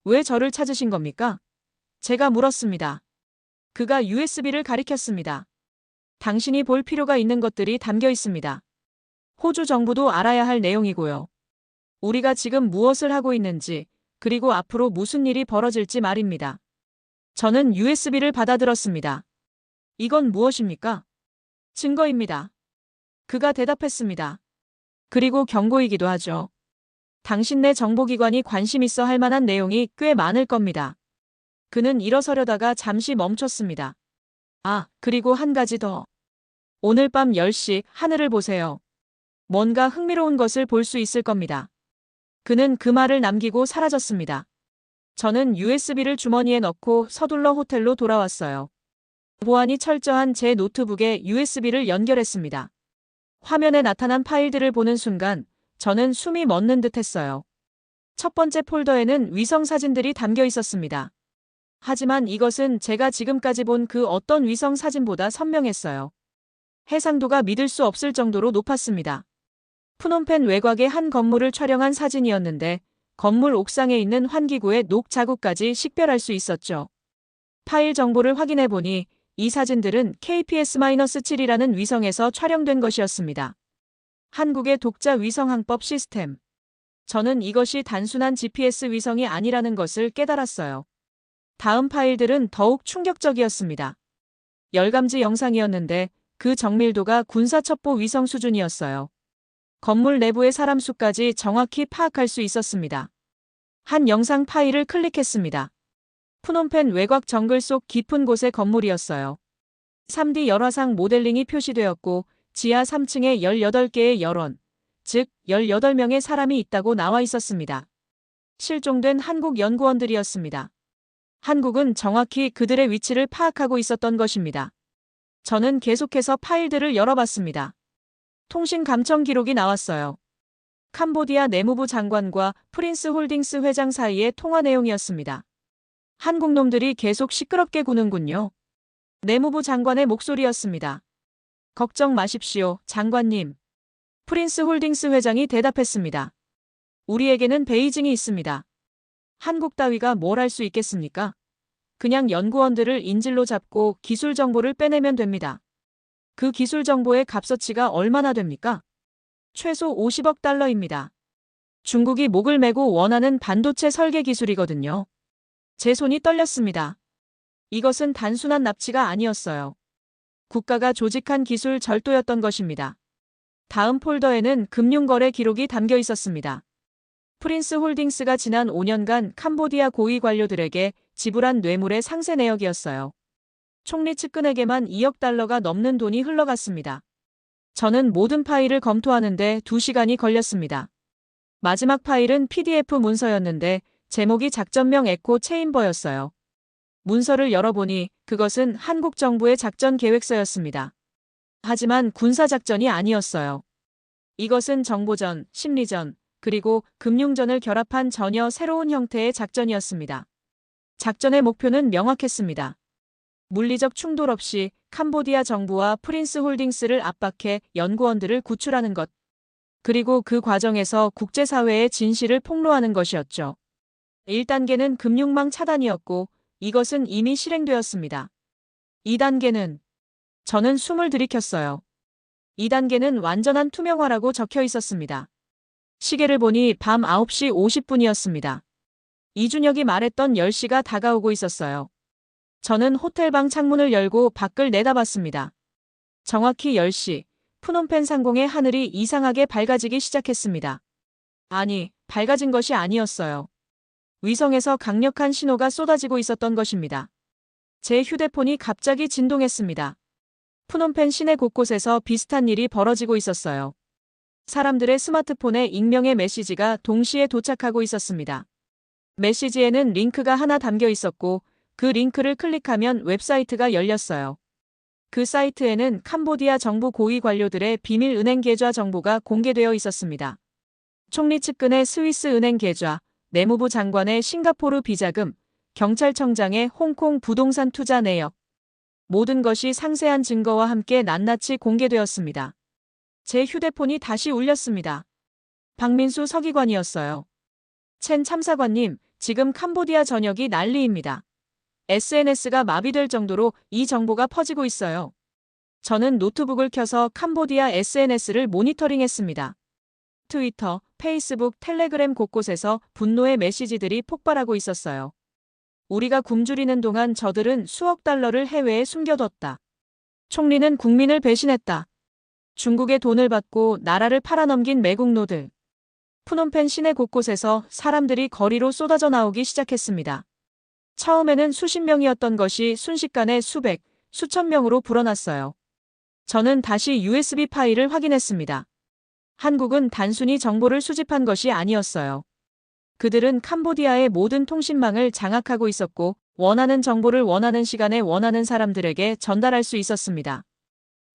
Speaker 1: 왜 저를 찾으신 겁니까? 제가 물었습니다. 그가 USB를 가리켰습니다. 당신이 볼 필요가 있는 것들이 담겨 있습니다. 호주 정부도 알아야 할 내용이고요. 우리가 지금 무엇을 하고 있는지, 그리고 앞으로 무슨 일이 벌어질지 말입니다. 저는 USB를 받아들었습니다. 이건 무엇입니까? 증거입니다. 그가 대답했습니다. 그리고 경고이기도 하죠. 당신네 정보기관이 관심 있어 할 만한 내용이 꽤 많을 겁니다. 그는 일어서려다가 잠시 멈췄습니다. 아, 그리고 한 가지 더. 오늘 밤 10시 하늘을 보세요. 뭔가 흥미로운 것을 볼 수 있을 겁니다. 그는 그 말을 남기고 사라졌습니다. 저는 USB를 주머니에 넣고 서둘러 호텔로 돌아왔어요. 보안이 철저한 제 노트북에 USB를 연결했습니다. 화면에 나타난 파일들을 보는 순간 저는 숨이 멎는 듯 했어요. 첫 번째 폴더에는 위성 사진들이 담겨 있었습니다. 하지만 이것은 제가 지금까지 본 그 어떤 위성 사진보다 선명했어요. 해상도가 믿을 수 없을 정도로 높았습니다. 푸놈펜 외곽의 한 건물을 촬영한 사진이었는데 건물 옥상에 있는 환기구의 녹 자국까지 식별할 수 있었죠. 파일 정보를 확인해 보니 이 사진들은 KPS-7이라는 위성에서 촬영된 것이었습니다. 한국의 독자 위성항법 시스템. 저는 이것이 단순한 GPS 위성이 아니라는 것을 깨달았어요. 다음 파일들은 더욱 충격적이었습니다. 열감지 영상이었는데 그 정밀도가 군사첩보 위성 수준이었어요. 건물 내부의 사람 수까지 정확히 파악할 수 있었습니다. 한 영상 파일을 클릭했습니다. 푸놈펜 외곽 정글 속 깊은 곳의 건물이었어요. 3D 열화상 모델링이 표시되었고 지하 3층에 18개의 열원, 즉 18명의 사람이 있다고 나와 있었습니다. 실종된 한국 연구원들이었습니다. 한국은 정확히 그들의 위치를 파악하고 있었던 것입니다. 저는 계속해서 파일들을 열어봤습니다. 통신 감청 기록이 나왔어요. 캄보디아 내무부 장관과 프린스 홀딩스 회장 사이의 통화 내용이었습니다. 한국 놈들이 계속 시끄럽게 구는군요. 내무부 장관의 목소리였습니다. 걱정 마십시오, 장관님. 프린스 홀딩스 회장이 대답했습니다. 우리에게는 베이징이 있습니다. 한국 따위가 뭘 할 수 있겠습니까? 그냥 연구원들을 인질로 잡고 기술 정보를 빼내면 됩니다. 그 기술 정보의 값어치가 얼마나 됩니까? 최소 50억 달러입니다. 중국이 목을 메고 원하는 반도체 설계 기술이거든요. 제 손이 떨렸습니다. 이것은 단순한 납치가 아니었어요. 국가가 조직한 기술 절도였던 것입니다. 다음 폴더에는 금융거래 기록이 담겨 있었습니다. 프린스 홀딩스가 지난 5년간 캄보디아 고위 관료들에게 지불한 뇌물의 상세 내역이었어요. 총리 측근에게만 2억 달러가 넘는 돈이 흘러갔습니다. 저는 모든 파일을 검토하는데 2시간이 걸렸습니다. 마지막 파일은 PDF 문서였는데 제목이 작전명 에코 체인버였어요. 문서를 열어보니 그것은 한국 정부의 작전 계획서였습니다. 하지만 군사작전이 아니었어요. 이것은 정보전, 심리전, 그리고 금융전을 결합한 전혀 새로운 형태의 작전이었습니다. 작전의 목표는 명확했습니다. 물리적 충돌 없이 캄보디아 정부와 프린스 홀딩스를 압박해 연구원들을 구출하는 것. 그리고 그 과정에서 국제사회의 진실을 폭로하는 것이었죠. 1단계는 금융망 차단이었고 이것은 이미 실행되었습니다. 2단계는 저는 숨을 들이켰어요. 2단계는 완전한 투명화라고 적혀 있었습니다. 시계를 보니 밤 9시 50분이었습니다. 이준혁이 말했던 10시가 다가오고 있었어요. 저는 호텔방 창문을 열고 밖을 내다봤습니다. 정확히 10시, 푸놈펜 상공의 하늘이 이상하게 밝아지기 시작했습니다. 아니, 밝아진 것이 아니었어요. 위성에서 강력한 신호가 쏟아지고 있었던 것입니다. 제 휴대폰이 갑자기 진동했습니다. 푸놈펜 시내 곳곳에서 비슷한 일이 벌어지고 있었어요. 사람들의 스마트폰에 익명의 메시지가 동시에 도착하고 있었습니다. 메시지에는 링크가 하나 담겨 있었고 그 링크를 클릭하면 웹사이트가 열렸어요. 그 사이트에는 캄보디아 정부 고위 관료들의 비밀 은행 계좌 정보가 공개되어 있었습니다. 총리 측근의 스위스 은행 계좌, 내무부 장관의 싱가포르 비자금, 경찰청장의 홍콩 부동산 투자 내역. 모든 것이 상세한 증거와 함께 낱낱이 공개되었습니다. 제 휴대폰이 다시 울렸습니다. 박민수 서기관이었어요. 첸 참사관님, 지금 캄보디아 전역이 난리입니다. SNS가 마비될 정도로 이 정보가 퍼지고 있어요. 저는 노트북을 켜서 캄보디아 SNS를 모니터링했습니다. 트위터, 페이스북, 텔레그램 곳곳에서 분노의 메시지들이 폭발하고 있었어요. 우리가 굶주리는 동안 저들은 수억 달러를 해외에 숨겨뒀다. 총리는 국민을 배신했다. 중국의 돈을 받고 나라를 팔아넘긴 매국노들. 푸놈펜 시내 곳곳에서 사람들이 거리로 쏟아져 나오기 시작했습니다. 처음에는 수십 명이었던 것이 순식간에 수백, 수천 명으로 불어났어요. 저는 다시 USB 파일을 확인했습니다. 한국은 단순히 정보를 수집한 것이 아니었어요. 그들은 캄보디아의 모든 통신망을 장악하고 있었고 원하는 정보를 원하는 시간에 원하는 사람들에게 전달할 수 있었습니다.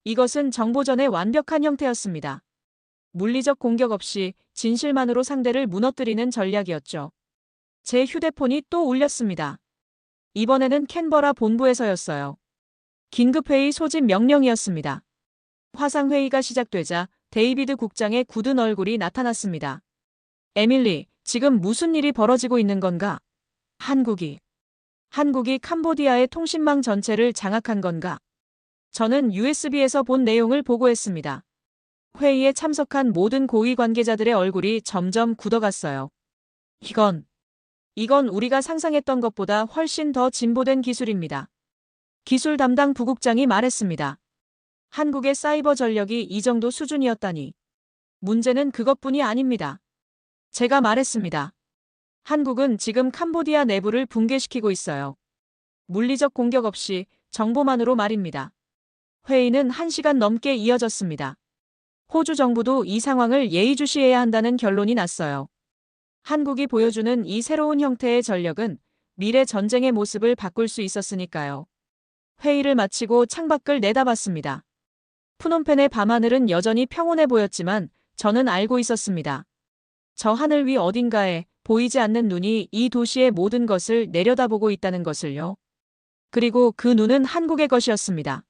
Speaker 1: 이것은 정보전의 완벽한 형태였습니다. 물리적 공격 없이 진실만으로 상대를 무너뜨리는 전략이었죠. 제 휴대폰이 또 울렸습니다. 이번에는 캔버라 본부에서였어요. 긴급회의 소집 명령이었습니다. 화상회의가 시작되자 데이비드 국장의 굳은 얼굴이 나타났습니다. 에밀리, 지금 무슨 일이 벌어지고 있는 건가? 한국이 캄보디아의 통신망 전체를 장악한 건가? 저는 USB에서 본 내용을 보고했습니다. 회의에 참석한 모든 고위 관계자들의 얼굴이 점점 굳어갔어요. 이건 우리가 상상했던 것보다 훨씬 더 진보된 기술입니다. 기술 담당 부국장이 말했습니다. 한국의 사이버 전력이 이 정도 수준이었다니. 문제는 그것뿐이 아닙니다. 제가 말했습니다. 한국은 지금 캄보디아 내부를 붕괴시키고 있어요. 물리적 공격 없이 정보만으로 말입니다. 회의는 1시간 넘게 이어졌습니다. 호주 정부도 이 상황을 예의주시해야 한다는 결론이 났어요. 한국이 보여주는 이 새로운 형태의 전력은 미래 전쟁의 모습을 바꿀 수 있었으니까요. 회의를 마치고 창밖을 내다봤습니다. 푸놈펜의 밤하늘은 여전히 평온해 보였지만 저는 알고 있었습니다. 저 하늘 위 어딘가에 보이지 않는 눈이 이 도시의 모든 것을 내려다보고 있다는 것을요. 그리고 그 눈은 한국의 것이었습니다.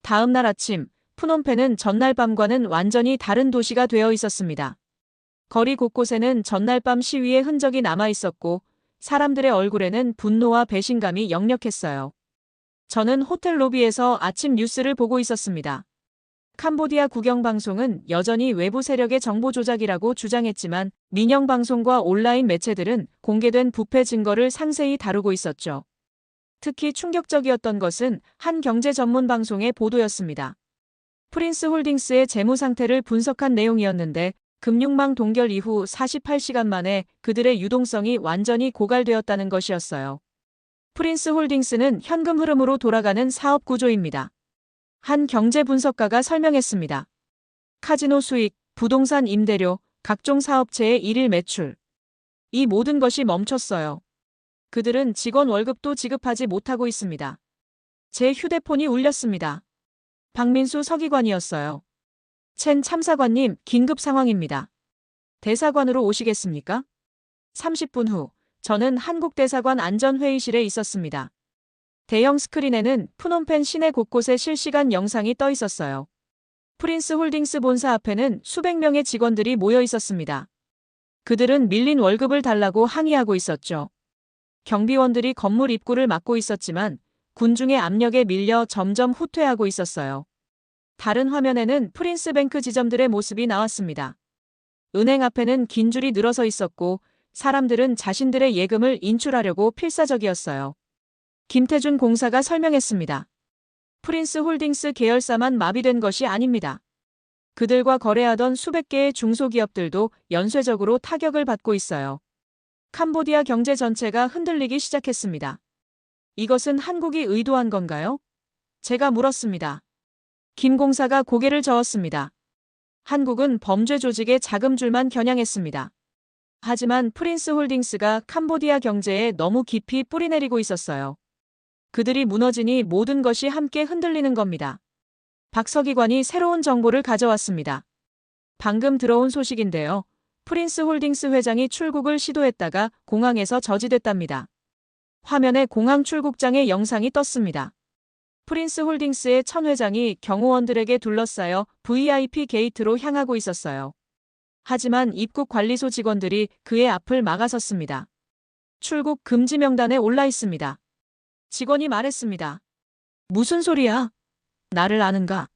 Speaker 1: 다음 날 아침, 푸놈펜은 전날 밤과는 완전히 다른 도시가 되어 있었습니다. 거리 곳곳에는 전날 밤 시위의 흔적이 남아 있었고 사람들의 얼굴에는 분노와 배신감이 역력했어요. 저는 호텔 로비에서 아침 뉴스를 보고 있었습니다. 캄보디아 국영방송은 여전히 외부 세력의 정보 조작이라고 주장했지만 민영방송과 온라인 매체들은 공개된 부패 증거를 상세히 다루고 있었죠. 특히 충격적이었던 것은 한 경제 전문 방송의 보도였습니다. 프린스 홀딩스의 재무 상태를 분석한 내용이었는데 금융망 동결 이후 48시간 만에 그들의 유동성이 완전히 고갈되었다는 것이었어요. 프린스 홀딩스는 현금 흐름으로 돌아가는 사업 구조입니다. 한 경제 분석가가 설명했습니다. 카지노 수익, 부동산 임대료, 각종 사업체의 일일 매출. 이 모든 것이 멈췄어요. 그들은 직원 월급도 지급하지 못하고 있습니다. 제 휴대폰이 울렸습니다. 박민수 서기관이었어요. 첸 참사관님, 긴급 상황입니다. 대사관으로 오시겠습니까? 30분 후, 저는 한국 대사관 안전회의실에 있었습니다. 대형 스크린에는 프놈펜 시내 곳곳에 실시간 영상이 떠 있었어요. 프린스 홀딩스 본사 앞에는 수백 명의 직원들이 모여 있었습니다. 그들은 밀린 월급을 달라고 항의하고 있었죠. 경비원들이 건물 입구를 막고 있었지만 군중의 압력에 밀려 점점 후퇴하고 있었어요. 다른 화면에는 프린스뱅크 지점들의 모습이 나왔습니다. 은행 앞에는 긴 줄이 늘어서 있었고 사람들은 자신들의 예금을 인출하려고 필사적이었어요. 김태준 공사가 설명했습니다. 프린스 홀딩스 계열사만 마비된 것이 아닙니다. 그들과 거래하던 수백 개의 중소기업들도 연쇄적으로 타격을 받고 있어요. 캄보디아 경제 전체가 흔들리기 시작했습니다. 이것은 한국이 의도한 건가요? 제가 물었습니다. 김 공사가 고개를 저었습니다. 한국은 범죄 조직의 자금줄만 겨냥했습니다. 하지만 프린스 홀딩스가 캄보디아 경제에 너무 깊이 뿌리내리고 있었어요. 그들이 무너지니 모든 것이 함께 흔들리는 겁니다. 박 서기관이 새로운 정보를 가져왔습니다. 방금 들어온 소식인데요. 프린스 홀딩스 회장이 출국을 시도했다가 공항에서 저지됐답니다. 화면에 공항 출국장의 영상이 떴습니다. 프린스 홀딩스의 천 회장이 경호원들에게 둘러싸여 VIP 게이트로 향하고 있었어요. 하지만 입국 관리소 직원들이 그의 앞을 막아섰습니다. 출국 금지 명단에 올라 있습니다. 직원이 말했습니다. 무슨 소리야? 나를 아는가?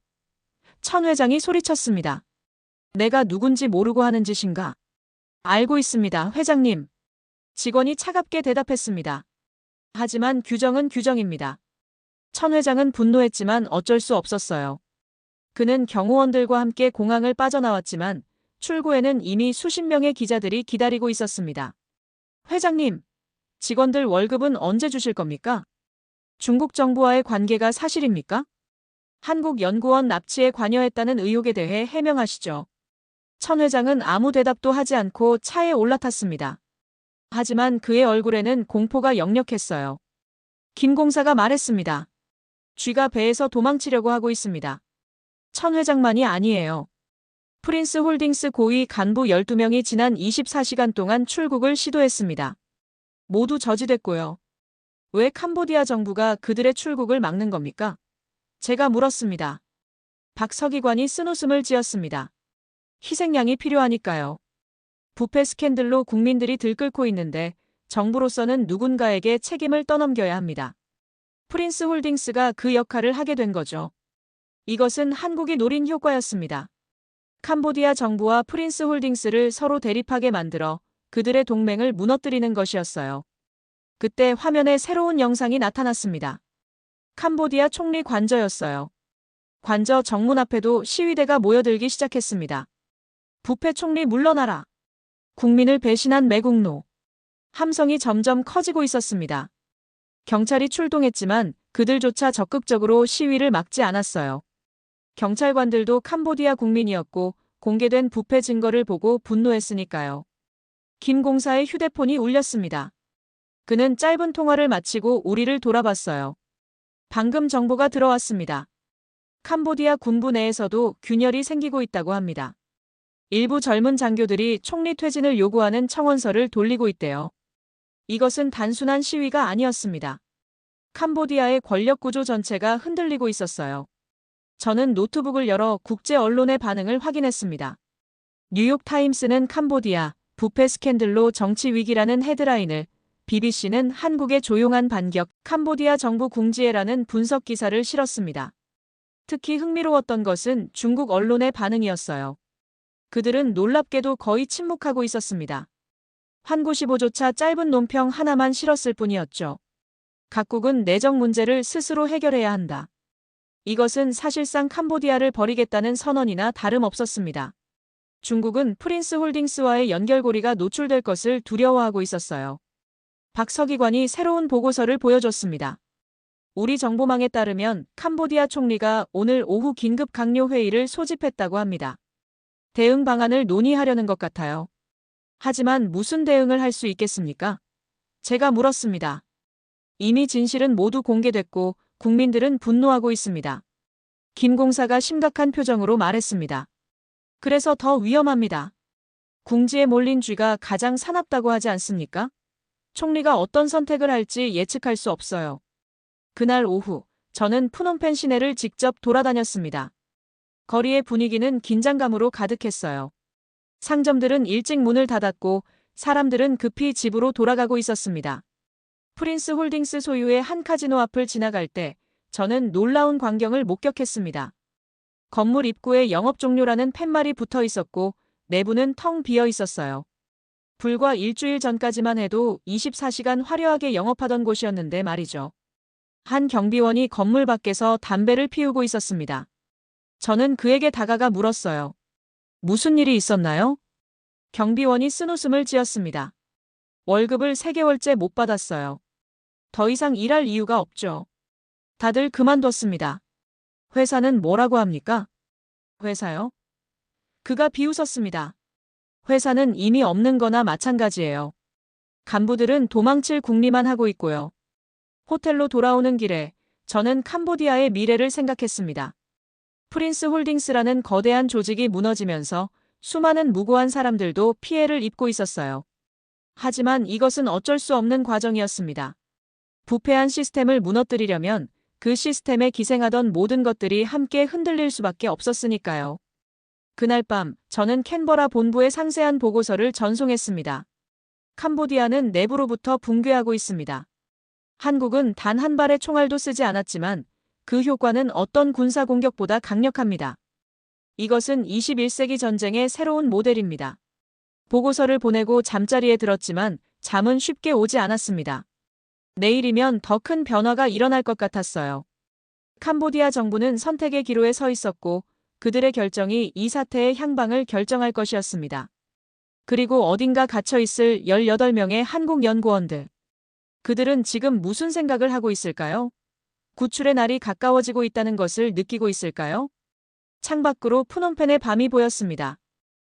Speaker 1: 천 회장이 소리쳤습니다. 내가 누군지 모르고 하는 짓인가? 알고 있습니다, 회장님. 직원이 차갑게 대답했습니다. 하지만 규정은 규정입니다. 천 회장은 분노했지만 어쩔 수 없었어요. 그는 경호원들과 함께 공항을 빠져나왔지만 출구에는 이미 수십 명의 기자들이 기다리고 있었습니다. 회장님, 직원들 월급은 언제 주실 겁니까? 중국 정부와의 관계가 사실입니까? 한국 연구원 납치에 관여했다는 의혹에 대해 해명하시죠. 천 회장은 아무 대답도 하지 않고 차에 올라탔습니다. 하지만 그의 얼굴에는 공포가 역력했어요. 김 공사가 말했습니다. 쥐가 배에서 도망치려고 하고 있습니다. 천 회장만이 아니에요. 프린스 홀딩스 고위 간부 12명이 지난 24시간 동안 출국을 시도했습니다. 모두 저지됐고요. 왜 캄보디아 정부가 그들의 출국을 막는 겁니까? 제가 물었습니다. 박 서기관이 쓴웃음을 지었습니다. 희생양이 필요하니까요. 부패 스캔들로 국민들이 들끓고 있는데 정부로서는 누군가에게 책임을 떠넘겨야 합니다. 프린스 홀딩스가 그 역할을 하게 된 거죠. 이것은 한국이 노린 효과였습니다. 캄보디아 정부와 프린스 홀딩스를 서로 대립하게 만들어 그들의 동맹을 무너뜨리는 것이었어요. 그때 화면에 새로운 영상이 나타났습니다. 캄보디아 총리 관저였어요. 관저 정문 앞에도 시위대가 모여들기 시작했습니다. 부패 총리 물러나라. 국민을 배신한 매국노. 함성이 점점 커지고 있었습니다. 경찰이 출동했지만 그들조차 적극적으로 시위를 막지 않았어요. 경찰관들도 캄보디아 국민이었고 공개된 부패 증거를 보고 분노했으니까요. 김 공사의 휴대폰이 울렸습니다. 그는 짧은 통화를 마치고 우리를 돌아봤어요. 방금 정보가 들어왔습니다. 캄보디아 군부 내에서도 균열이 생기고 있다고 합니다. 일부 젊은 장교들이 총리 퇴진을 요구하는 청원서를 돌리고 있대요. 이것은 단순한 시위가 아니었습니다. 캄보디아의 권력 구조 전체가 흔들리고 있었어요. 저는 노트북을 열어 국제 언론의 반응을 확인했습니다. 뉴욕타임스는 캄보디아, 부패 스캔들로 정치 위기라는 헤드라인을, BBC는 한국의 조용한 반격, 캄보디아 정부 궁지에라는 분석 기사를 실었습니다. 특히 흥미로웠던 것은 중국 언론의 반응이었어요. 그들은 놀랍게도 거의 침묵하고 있었습니다. 환구시보조차 짧은 논평 하나만 실었을 뿐이었죠. 각국은 내정 문제를 스스로 해결해야 한다. 이것은 사실상 캄보디아를 버리겠다는 선언이나 다름없었습니다. 중국은 프린스 홀딩스와의 연결고리가 노출될 것을 두려워하고 있었어요. 박 서기관이 새로운 보고서를 보여줬습니다. 우리 정보망에 따르면 캄보디아 총리가 오늘 오후 긴급 강요 회의를 소집했다고 합니다. 대응 방안을 논의하려는 것 같아요. 하지만 무슨 대응을 할 수 있겠습니까? 제가 물었습니다. 이미 진실은 모두 공개됐고 국민들은 분노하고 있습니다. 김 공사가 심각한 표정으로 말했습니다. 그래서 더 위험합니다. 궁지에 몰린 쥐가 가장 사납다고 하지 않습니까? 총리가 어떤 선택을 할지 예측할 수 없어요. 그날 오후, 저는 푸놈펜 시내를 직접 돌아다녔습니다. 거리의 분위기는 긴장감으로 가득했어요. 상점들은 일찍 문을 닫았고 사람들은 급히 집으로 돌아가고 있었습니다. 프린스 홀딩스 소유의 한 카지노 앞을 지나갈 때 저는 놀라운 광경을 목격했습니다. 건물 입구에 영업 종료라는 팻말이 붙어 있었고 내부는 텅 비어 있었어요. 불과 일주일 전까지만 해도 24시간 화려하게 영업하던 곳이었는데 말이죠. 한 경비원이 건물 밖에서 담배를 피우고 있었습니다. 저는 그에게 다가가 물었어요. 무슨 일이 있었나요? 경비원이 쓴웃음을 지었습니다. 월급을 3개월째 못 받았어요. 더 이상 일할 이유가 없죠. 다들 그만뒀습니다. 회사는 뭐라고 합니까? 회사요? 그가 비웃었습니다. 회사는 이미 없는 거나 마찬가지예요. 간부들은 도망칠 궁리만 하고 있고요. 호텔로 돌아오는 길에 저는 캄보디아의 미래를 생각했습니다. 프린스 홀딩스라는 거대한 조직이 무너지면서 수많은 무고한 사람들도 피해를 입고 있었어요. 하지만 이것은 어쩔 수 없는 과정이었습니다. 부패한 시스템을 무너뜨리려면 그 시스템에 기생하던 모든 것들이 함께 흔들릴 수밖에 없었으니까요. 그날 밤 저는 캔버라 본부에 상세한 보고서를 전송했습니다. 캄보디아는 내부로부터 붕괴하고 있습니다. 한국은 단 한 발의 총알도 쓰지 않았지만 그 효과는 어떤 군사 공격보다 강력합니다. 이것은 21세기 전쟁의 새로운 모델입니다. 보고서를 보내고 잠자리에 들었지만 잠은 쉽게 오지 않았습니다. 내일이면 더 큰 변화가 일어날 것 같았어요. 캄보디아 정부는 선택의 기로에 서 있었고 그들의 결정이 이 사태의 향방을 결정할 것이었습니다. 그리고 어딘가 갇혀있을 18명의 한국 연구원들. 그들은 지금 무슨 생각을 하고 있을까요? 구출의 날이 가까워지고 있다는 것을 느끼고 있을까요? 창밖으로 푸놈펜의 밤이 보였습니다.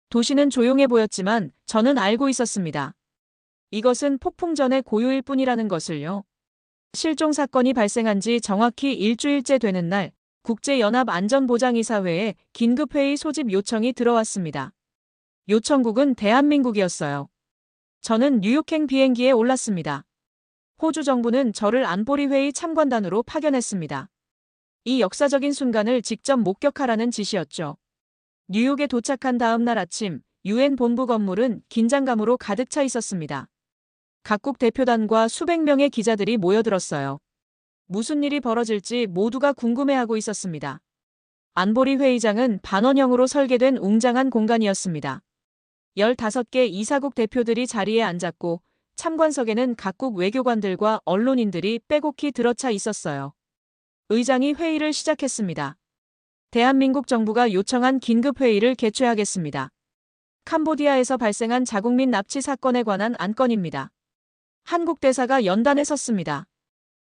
Speaker 1: 도시는 조용해 보였지만 저는 알고 있었습니다. 이것은 폭풍 전의 고요일 뿐이라는 것을요. 실종 사건이 발생한 지 정확히 일주일째 되는 날 국제연합안전보장이사회에 긴급회의 소집 요청이 들어왔습니다. 요청국은 대한민국이었어요. 저는 뉴욕행 비행기에 올랐습니다. 호주 정부는 저를 안보리 회의 참관단으로 파견했습니다. 이 역사적인 순간을 직접 목격하라는 지시였죠. 뉴욕에 도착한 다음 날 아침 UN 본부 건물은 긴장감으로 가득 차 있었습니다. 각국 대표단과 수백 명의 기자들이 모여들었어요. 무슨 일이 벌어질지 모두가 궁금해하고 있었습니다. 안보리 회의장은 반원형으로 설계된 웅장한 공간이었습니다. 15개 이사국 대표들이 자리에 앉았고 참관석에는 각국 외교관들과 언론인들이 빼곡히 들어차 있었어요. 의장이 회의를 시작했습니다. 대한민국 정부가 요청한 긴급회의를 개최하겠습니다. 캄보디아에서 발생한 자국민 납치 사건에 관한 안건입니다. 한국 대사가 연단에 섰습니다.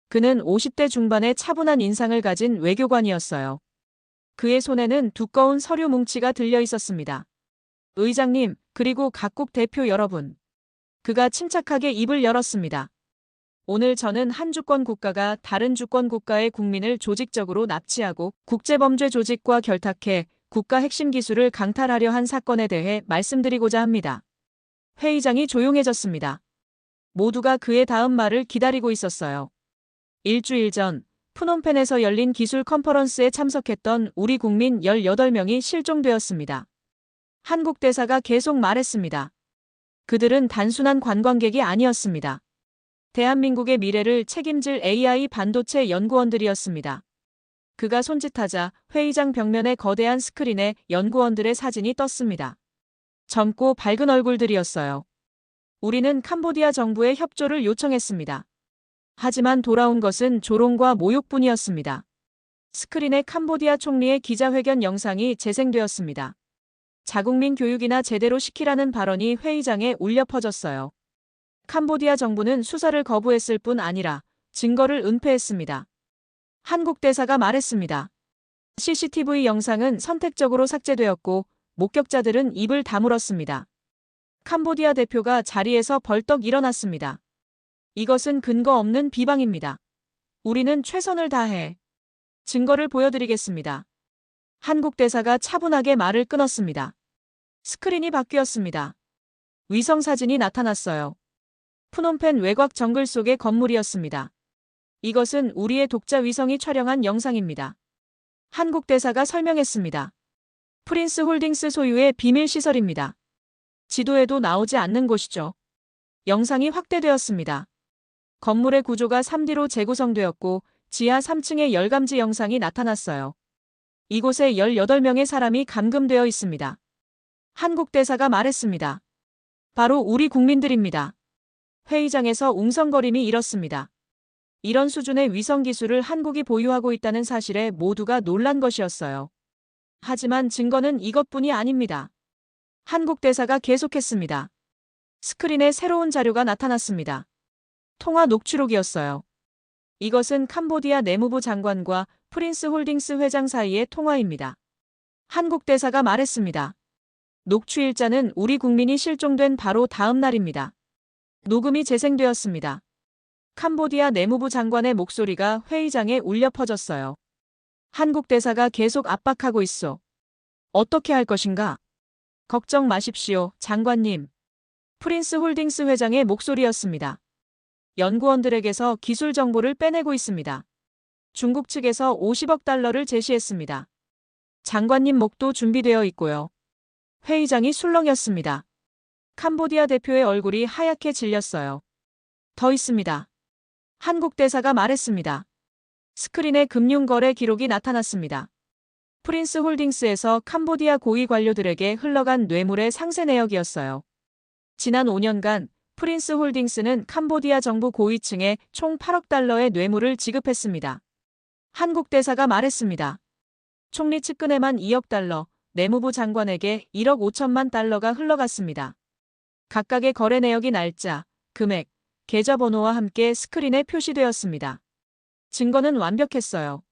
Speaker 1: 그는 50대 중반의 차분한 인상을 가진 외교관이었어요. 그의 손에는 두꺼운 서류 뭉치가 들려 있었습니다. 의장님, 그리고 각국 대표 여러분. 그가 침착하게 입을 열었습니다. 오늘 저는 한 주권 국가가 다른 주권 국가의 국민을 조직적으로 납치하고 국제범죄 조직과 결탁해 국가 핵심 기술을 강탈하려 한 사건에 대해 말씀드리고자 합니다. 회의장이 조용해졌습니다. 모두가 그의 다음 말을 기다리고 있었어요. 일주일 전 푸놈펜에서 열린 기술 컨퍼런스에 참석했던 우리 국민 18명이 실종되었습니다. 한국 대사가 계속 말했습니다. 그들은 단순한 관광객이 아니었습니다. 대한민국의 미래를 책임질 AI 반도체 연구원들이었습니다. 그가 손짓하자 회의장 벽면의 거대한 스크린에 연구원들의 사진이 떴습니다. 젊고 밝은 얼굴들이었어요. 우리는 캄보디아 정부의 협조를 요청했습니다. 하지만 돌아온 것은 조롱과 모욕뿐이었습니다. 스크린에 캄보디아 총리의 기자회견 영상이 재생되었습니다. 자국민 교육이나 제대로 시키라는 발언이 회의장에 울려 퍼졌어요. 캄보디아 정부는 수사를 거부했을 뿐 아니라 증거를 은폐했습니다. 한국 대사가 말했습니다. CCTV 영상은 선택적으로 삭제되었고 목격자들은 입을 다물었습니다. 캄보디아 대표가 자리에서 벌떡 일어났습니다. 이것은 근거 없는 비방입니다. 우리는 최선을 다해 증거를 보여드리겠습니다. 한국 대사가 차분하게 말을 끊었습니다. 스크린이 바뀌었습니다. 위성 사진이 나타났어요. 푸놈펜 외곽 정글 속의 건물이었습니다. 이것은 우리의 독자 위성이 촬영한 영상입니다. 한국 대사가 설명했습니다. 프린스 홀딩스 소유의 비밀 시설입니다. 지도에도 나오지 않는 곳이죠. 영상이 확대되었습니다. 건물의 구조가 3D로 재구성되었고 지하 3층의 열감지 영상이 나타났어요. 이곳에 18명의 사람이 감금되어 있습니다. 한국 대사가 말했습니다. 바로 우리 국민들입니다. 회의장에서 웅성거림이 일었습니다. 이런 수준의 위성 기술을 한국이 보유하고 있다는 사실에 모두가 놀란 것이었어요. 하지만 증거는 이것뿐이 아닙니다. 한국 대사가 계속했습니다. 스크린에 새로운 자료가 나타났습니다. 통화 녹취록이었어요. 이것은 캄보디아 내무부 장관과 프린스 홀딩스 회장 사이의 통화입니다. 한국 대사가 말했습니다. 녹취일자는 우리 국민이 실종된 바로 다음 날입니다. 녹음이 재생되었습니다. 캄보디아 내무부 장관의 목소리가 회의장에 울려 퍼졌어요. 한국 대사가 계속 압박하고 있어. 어떻게 할 것인가? 걱정 마십시오, 장관님. 프린스 홀딩스 회장의 목소리였습니다. 연구원들에게서 기술 정보를 빼내고 있습니다. 중국 측에서 50억 달러를 제시했습니다. 장관님 목도 준비되어 있고요. 회의장이 술렁였습니다. 캄보디아 대표의 얼굴이 하얗게 질렸어요. 더 있습니다. 한국 대사가 말했습니다. 스크린에 금융거래 기록이 나타났습니다. 프린스 홀딩스에서 캄보디아 고위 관료들에게 흘러간 뇌물의 상세 내역이었어요. 지난 5년간 프린스 홀딩스는 캄보디아 정부 고위층에 총 8억 달러의 뇌물을 지급했습니다. 한국 대사가 말했습니다. 총리 측근에만 2억 달러, 내무부 장관에게 1억 5천만 달러가 흘러갔습니다. 각각의 거래 내역이 날짜, 금액, 계좌번호와 함께 스크린에 표시되었습니다. 증거는 완벽했어요.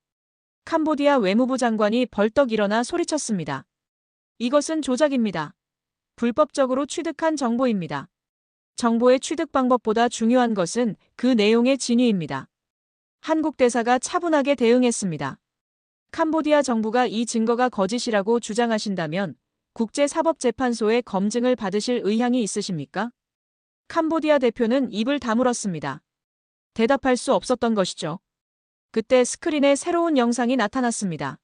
Speaker 1: 캄보디아 외무부 장관이 벌떡 일어나 소리쳤습니다. 이것은 조작입니다. 불법적으로 취득한 정보입니다. 정보의 취득 방법보다 중요한 것은 그 내용의 진위입니다. 한국 대사가 차분하게 대응했습니다. 캄보디아 정부가 이 증거가 거짓이라고 주장하신다면 국제사법재판소의 검증을 받으실 의향이 있으십니까? 캄보디아 대표는 입을 다물었습니다. 대답할 수 없었던 것이죠. 그때 스크린에 새로운 영상이 나타났습니다.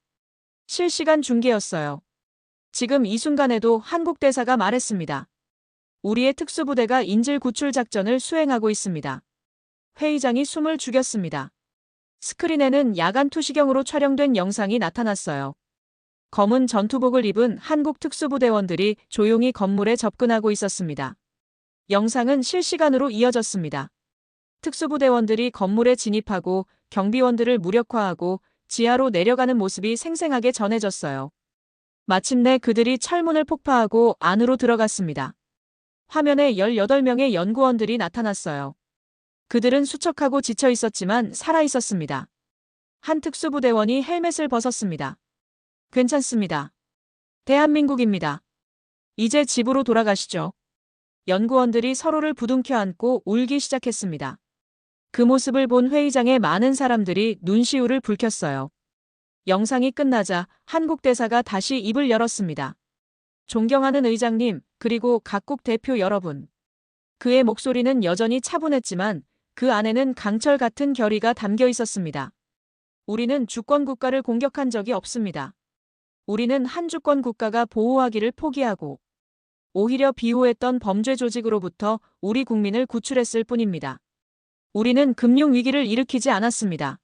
Speaker 1: 실시간 중계였어요. 지금 이 순간에도 한국 대사가 말했습니다. 우리의 특수부대가 인질 구출 작전을 수행하고 있습니다. 회의장이 숨을 죽였습니다. 스크린에는 야간 투시경으로 촬영된 영상이 나타났어요. 검은 전투복을 입은 한국 특수부대원들이 조용히 건물에 접근하고 있었습니다. 영상은 실시간으로 이어졌습니다. 특수부대원들이 건물에 진입하고 경비원들을 무력화하고 지하로 내려가는 모습이 생생하게 전해졌어요. 마침내 그들이 철문을 폭파하고 안으로 들어갔습니다. 화면에 18명의 연구원들이 나타났어요. 그들은 수척하고 지쳐 있었지만 살아 있었습니다. 한 특수부대원이 헬멧을 벗었습니다. 괜찮습니다. 대한민국입니다. 이제 집으로 돌아가시죠. 연구원들이 서로를 부둥켜 안고 울기 시작했습니다. 그 모습을 본 회의장의 많은 사람들이 눈시울을 붉혔어요. 영상이 끝나자 한국 대사가 다시 입을 열었습니다. 존경하는 의장님, 그리고 각국 대표 여러분. 그의 목소리는 여전히 차분했지만 그 안에는 강철 같은 결의가 담겨 있었습니다. 우리는 주권 국가를 공격한 적이 없습니다. 우리는 한 주권 국가가 보호하기를 포기하고 오히려 비호했던 범죄 조직으로부터 우리 국민을 구출했을 뿐입니다. 우리는 금융 위기를 일으키지 않았습니다.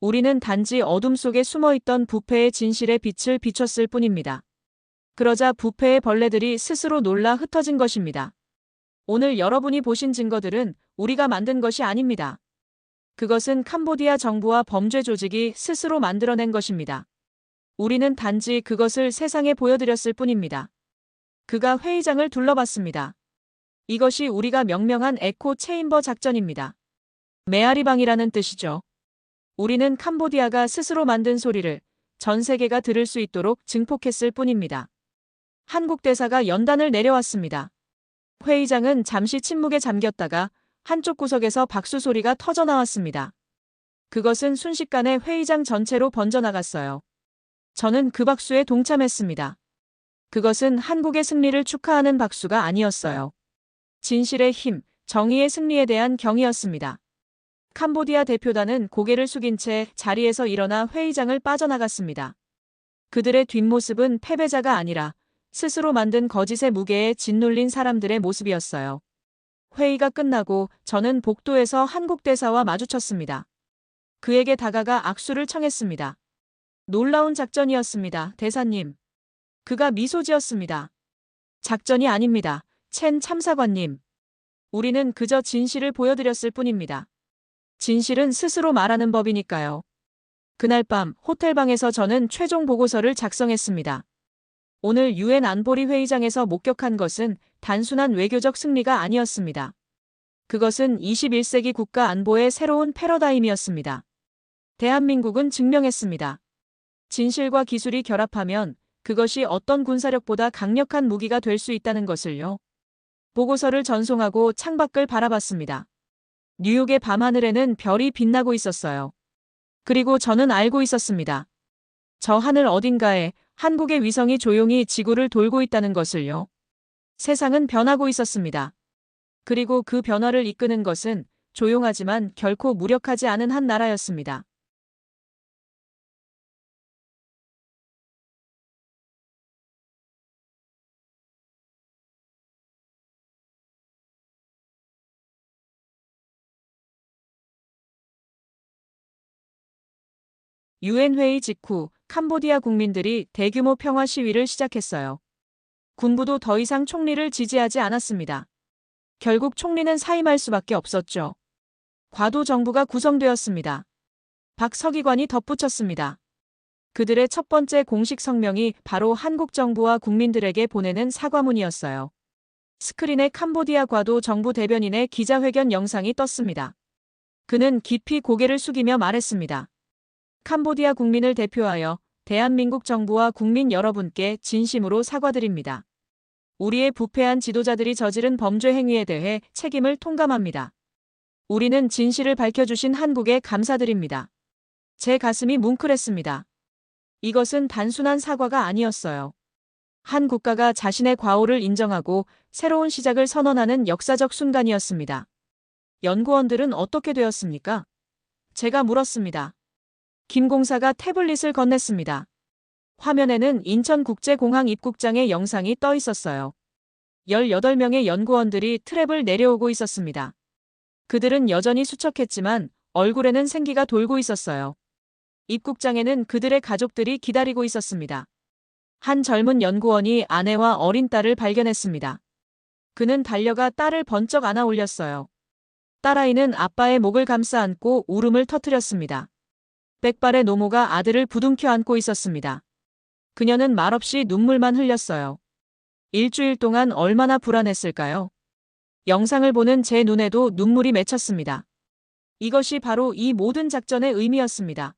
Speaker 1: 우리는 단지 어둠 속에 숨어있던 부패의 진실의 빛을 비췄을 뿐입니다. 그러자 부패의 벌레들이 스스로 놀라 흩어진 것입니다. 오늘 여러분이 보신 증거들은 우리가 만든 것이 아닙니다. 그것은 캄보디아 정부와 범죄 조직이 스스로 만들어낸 것입니다. 우리는 단지 그것을 세상에 보여드렸을 뿐입니다. 그가 회의장을 둘러봤습니다. 이것이 우리가 명명한 에코 체인버 작전입니다. 메아리방이라는 뜻이죠. 우리는 캄보디아가 스스로 만든 소리를 전 세계가 들을 수 있도록 증폭했을 뿐입니다. 한국 대사가 연단을 내려왔습니다. 회의장은 잠시 침묵에 잠겼다가 한쪽 구석에서 박수 소리가 터져 나왔습니다. 그것은 순식간에 회의장 전체로 번져나갔어요. 저는 그 박수에 동참했습니다. 그것은 한국의 승리를 축하하는 박수가 아니었어요. 진실의 힘, 정의의 승리에 대한 경의였습니다. 캄보디아 대표단은 고개를 숙인 채 자리에서 일어나 회의장을 빠져나갔습니다. 그들의 뒷모습은 패배자가 아니라 스스로 만든 거짓의 무게에 짓눌린 사람들의 모습이었어요. 회의가 끝나고 저는 복도에서 한국 대사와 마주쳤습니다. 그에게 다가가 악수를 청했습니다. 놀라운 작전이었습니다, 대사님. 그가 미소 지었습니다. 작전이 아닙니다, 첸 참사관님. 우리는 그저 진실을 보여드렸을 뿐입니다. 진실은 스스로 말하는 법이니까요. 그날 밤 호텔방에서 저는 최종 보고서를 작성했습니다. 오늘 유엔 안보리 회의장에서 목격한 것은 단순한 외교적 승리가 아니었습니다. 그것은 21세기 국가 안보의 새로운 패러다임이었습니다. 대한민국은 증명했습니다. 진실과 기술이 결합하면 그것이 어떤 군사력보다 강력한 무기가 될 수 있다는 것을요. 보고서를 전송하고 창밖을 바라봤습니다. 뉴욕의 밤하늘에는 별이 빛나고 있었어요. 그리고 저는 알고 있었습니다. 저 하늘 어딘가에 한국의 위성이 조용히 지구를 돌고 있다는 것을요. 세상은 변하고 있었습니다. 그리고 그 변화를 이끄는 것은 조용하지만 결코 무력하지 않은 한 나라였습니다. 유엔 회의 직후 캄보디아 국민들이 대규모 평화 시위를 시작했어요. 군부도 더 이상 총리를 지지하지 않았습니다. 결국 총리는 사임할 수밖에 없었죠. 과도 정부가 구성되었습니다. 박 서기관이 덧붙였습니다. 그들의 첫 번째 공식 성명이 바로 한국 정부와 국민들에게 보내는 사과문이었어요. 스크린에 캄보디아 과도 정부 대변인의 기자회견 영상이 떴습니다. 그는 깊이 고개를 숙이며 말했습니다. 캄보디아 국민을 대표하여 대한민국 정부와 국민 여러분께 진심으로 사과드립니다. 우리의 부패한 지도자들이 저지른 범죄 행위에 대해 책임을 통감합니다. 우리는 진실을 밝혀주신 한국에 감사드립니다. 제 가슴이 뭉클했습니다. 이것은 단순한 사과가 아니었어요. 한 국가가 자신의 과오를 인정하고 새로운 시작을 선언하는 역사적 순간이었습니다. 연구원들은 어떻게 되었습니까? 제가 물었습니다. 김 공사가 태블릿을 건넸습니다. 화면에는 인천국제공항 입국장의 영상이 떠 있었어요. 18명의 연구원들이 트랩을 내려오고 있었습니다. 그들은 여전히 수척했지만 얼굴에는 생기가 돌고 있었어요. 입국장에는 그들의 가족들이 기다리고 있었습니다. 한 젊은 연구원이 아내와 어린 딸을 발견했습니다. 그는 달려가 딸을 번쩍 안아 올렸어요. 딸아이는 아빠의 목을 감싸 안고 울음을 터뜨렸습니다. 백발의 노모가 아들을 부둥켜 안고 있었습니다. 그녀는 말없이 눈물만 흘렸어요. 일주일 동안 얼마나 불안했을까요? 영상을 보는 제 눈에도 눈물이 맺혔습니다. 이것이 바로 이 모든 작전의 의미였습니다.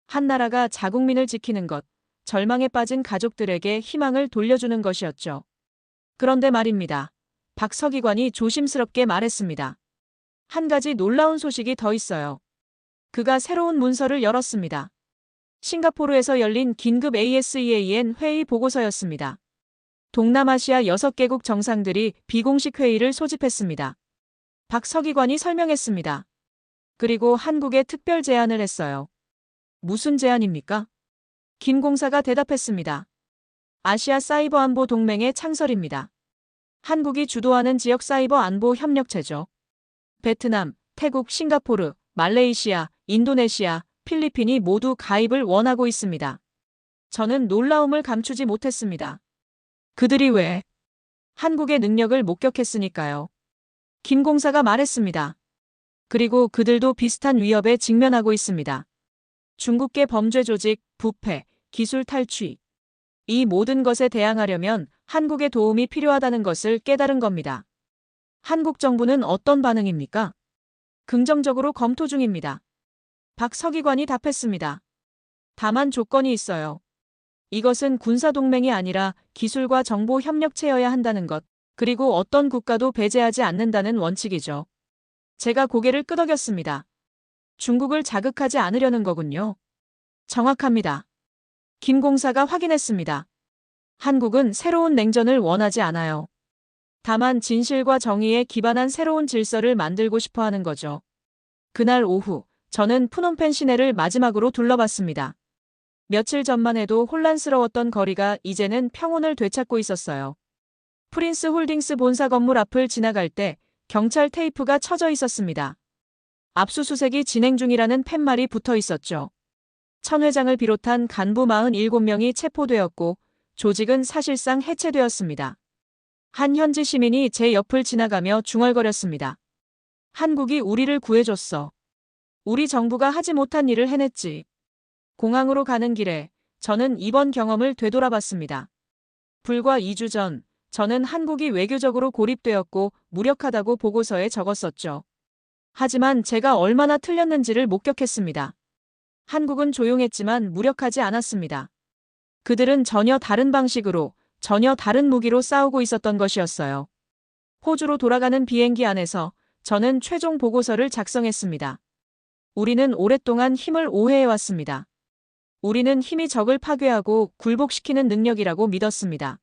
Speaker 1: 한 나라가 자국민을 지키는 것, 절망에 빠진 가족들에게 희망을 돌려주는 것이었죠. 그런데 말입니다. 박 서기관이 조심스럽게 말했습니다. 한 가지 놀라운 소식이 더 있어요. 그가 새로운 문서를 열었습니다. 싱가포르에서 열린 긴급 ASEAN 회의 보고서였습니다. 동남아시아 6개국 정상들이 비공식 회의를 소집했습니다. 박 서기관이 설명했습니다. 그리고 한국에 특별 제안을 했어요. 무슨 제안입니까? 김 공사가 대답했습니다. 아시아 사이버 안보 동맹의 창설입니다. 한국이 주도하는 지역 사이버 안보 협력체죠. 베트남, 태국, 싱가포르, 말레이시아, 인도네시아, 필리핀이 모두 가입을 원하고 있습니다. 저는 놀라움을 감추지 못했습니다. 그들이 왜? 한국의 능력을 목격했으니까요. 김 공사가 말했습니다. 그리고 그들도 비슷한 위협에 직면하고 있습니다. 중국계 범죄 조직, 부패, 기술 탈취. 이 모든 것에 대항하려면 한국의 도움이 필요하다는 것을 깨달은 겁니다. 한국 정부는 어떤 반응입니까? 긍정적으로 검토 중입니다. 박 서기관이 답했습니다. 다만 조건이 있어요. 이것은 군사동맹이 아니라 기술과 정보 협력체여야 한다는 것, 그리고 어떤 국가도 배제하지 않는다는 원칙이죠. 제가 고개를 끄덕였습니다. 중국을 자극하지 않으려는 거군요. 정확합니다. 김 공사가 확인했습니다. 한국은 새로운 냉전을 원하지 않아요. 다만 진실과 정의에 기반한 새로운 질서를 만들고 싶어 하는 거죠. 그날 오후, 저는 푸놈펜 시내를 마지막으로 둘러봤습니다. 며칠 전만 해도 혼란스러웠던 거리가 이제는 평온을 되찾고 있었어요. 프린스 홀딩스 본사 건물 앞을 지나갈 때 경찰 테이프가 쳐져 있었습니다. 압수수색이 진행 중이라는 팻말이 붙어 있었죠. 천 회장을 비롯한 간부 47명이 체포되었고 조직은 사실상 해체되었습니다. 한 현지 시민이 제 옆을 지나가며 중얼거렸습니다. 한국이 우리를 구해줬어. 우리 정부가 하지 못한 일을 해냈지. 공항으로 가는 길에 저는 이번 경험을 되돌아봤습니다. 불과 2주 전, 저는 한국이 외교적으로 고립되었고 무력하다고 보고서에 적었었죠. 하지만 제가 얼마나 틀렸는지를 목격했습니다. 한국은 조용했지만 무력하지 않았습니다. 그들은 전혀 다른 방식으로, 전혀 다른 무기로 싸우고 있었던 것이었어요. 호주로 돌아가는 비행기 안에서 저는 최종 보고서를 작성했습니다. 우리는 오랫동안 힘을 오해해왔습니다. 우리는 힘이 적을 파괴하고 굴복시키는 능력이라고 믿었습니다.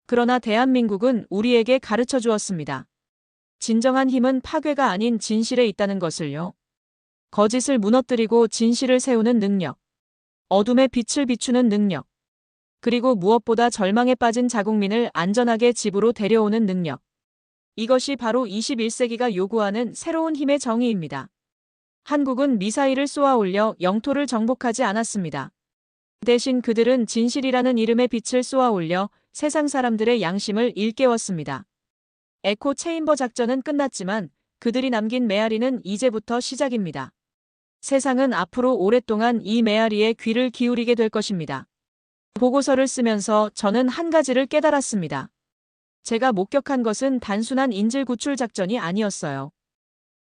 Speaker 1: 그러나 대한민국은 우리에게 가르쳐 주었습니다. 진정한 힘은 파괴가 아닌 진실에 있다는 것을요. 거짓을 무너뜨리고 진실을 세우는 능력. 어둠의 빛을 비추는 능력. 그리고 무엇보다 절망에 빠진 자국민을 안전하게 집으로 데려오는 능력. 이것이 바로 21세기가 요구하는 새로운 힘의 정의입니다. 한국은 미사일을 쏘아 올려 영토를 정복하지 않았습니다. 대신 그들은 진실이라는 이름의 빛을 쏘아 올려 세상 사람들의 양심을 일깨웠습니다. 에코 체인버 작전은 끝났지만 그들이 남긴 메아리는 이제부터 시작입니다. 세상은 앞으로 오랫동안 이 메아리에 귀를 기울이게 될 것입니다. 보고서를 쓰면서 저는 한 가지를 깨달았습니다. 제가 목격한 것은 단순한 인질 구출 작전이 아니었어요.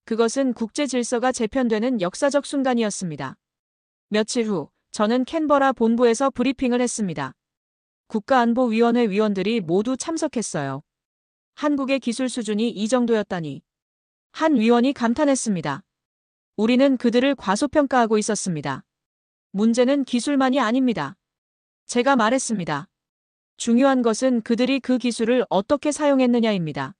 Speaker 1: 그것은 국제 질서가 재편되는 역사적 순간이었습니다. 며칠 후, 저는 캔버라 본부에서 브리핑을 했습니다. 국가안보위원회 위원들이 모두 참석했어요. 한국의 기술 수준이 이 정도였다니. 한 위원이 감탄했습니다. 우리는 그들을 과소평가하고 있었습니다. 문제는 기술만이 아닙니다. 제가 말했습니다. 중요한 것은 그들이 그 기술을 어떻게 사용했느냐입니다.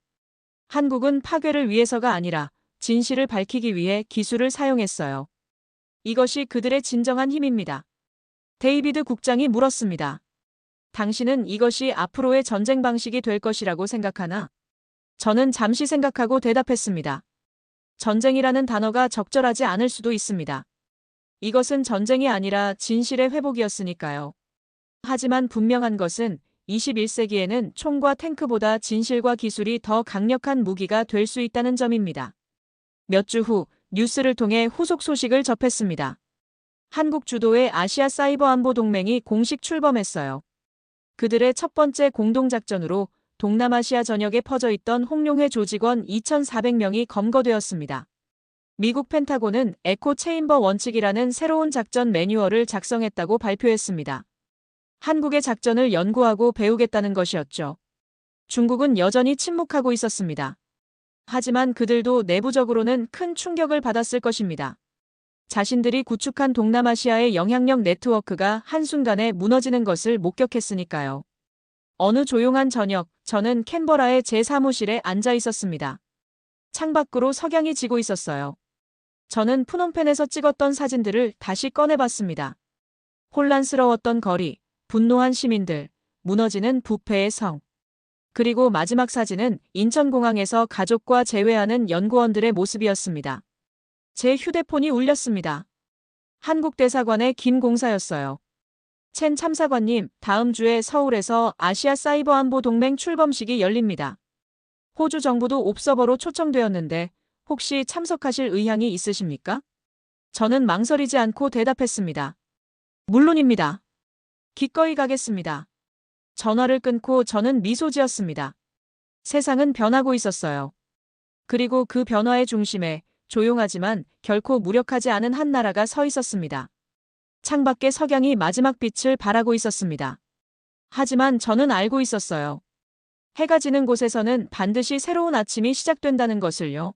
Speaker 1: 한국은 파괴를 위해서가 아니라 진실을 밝히기 위해 기술을 사용했어요. 이것이 그들의 진정한 힘입니다. 데이비드 국장이 물었습니다. 당신은 이것이 앞으로의 전쟁 방식이 될 것이라고 생각하나? 저는 잠시 생각하고 대답했습니다. 전쟁이라는 단어가 적절하지 않을 수도 있습니다. 이것은 전쟁이 아니라 진실의 회복이었으니까요. 하지만 분명한 것은 21세기에는 총과 탱크보다 진실과 기술이 더 강력한 무기가 될 수 있다는 점입니다. 몇 주 후 뉴스를 통해 후속 소식을 접했습니다. 한국 주도의 아시아 사이버 안보 동맹이 공식 출범했어요. 그들의 첫 번째 공동작전으로 동남아시아 전역에 퍼져 있던 홍룡회 조직원 2,400명이 검거되었습니다. 미국 펜타곤은 에코 체인버 원칙이라는 새로운 작전 매뉴얼을 작성했다고 발표했습니다. 한국의 작전을 연구하고 배우겠다는 것이었죠. 중국은 여전히 침묵하고 있었습니다. 하지만 그들도 내부적으로는 큰 충격을 받았을 것입니다. 자신들이 구축한 동남아시아의 영향력 네트워크가 한순간에 무너지는 것을 목격했으니까요. 어느 조용한 저녁, 저는 캔버라의 제 사무실에 앉아 있었습니다. 창밖으로 석양이 지고 있었어요. 저는 푸놈펜에서 찍었던 사진들을 다시 꺼내봤습니다. 혼란스러웠던 거리, 분노한 시민들, 무너지는 부패의 성. 그리고 마지막 사진은 인천공항에서 가족과 재회하는 연구원들의 모습이었습니다. 제 휴대폰이 울렸습니다. 한국 대사관의 김 공사였어요. 첸 참사관님, 다음 주에 서울에서 아시아 사이버 안보 동맹 출범식이 열립니다. 호주 정부도 옵서버로 초청되었는데 혹시 참석하실 의향이 있으십니까? 저는 망설이지 않고 대답했습니다. 물론입니다. 기꺼이 가겠습니다. 전화를 끊고 저는 미소 지었습니다. 세상은 변하고 있었어요. 그리고 그 변화의 중심에 조용하지만 결코 무력하지 않은 한 나라가 서 있었습니다. 창밖에 석양이 마지막 빛을 발하고 있었습니다. 하지만 저는 알고 있었어요. 해가 지는 곳에서는 반드시 새로운 아침이 시작된다는 것을요.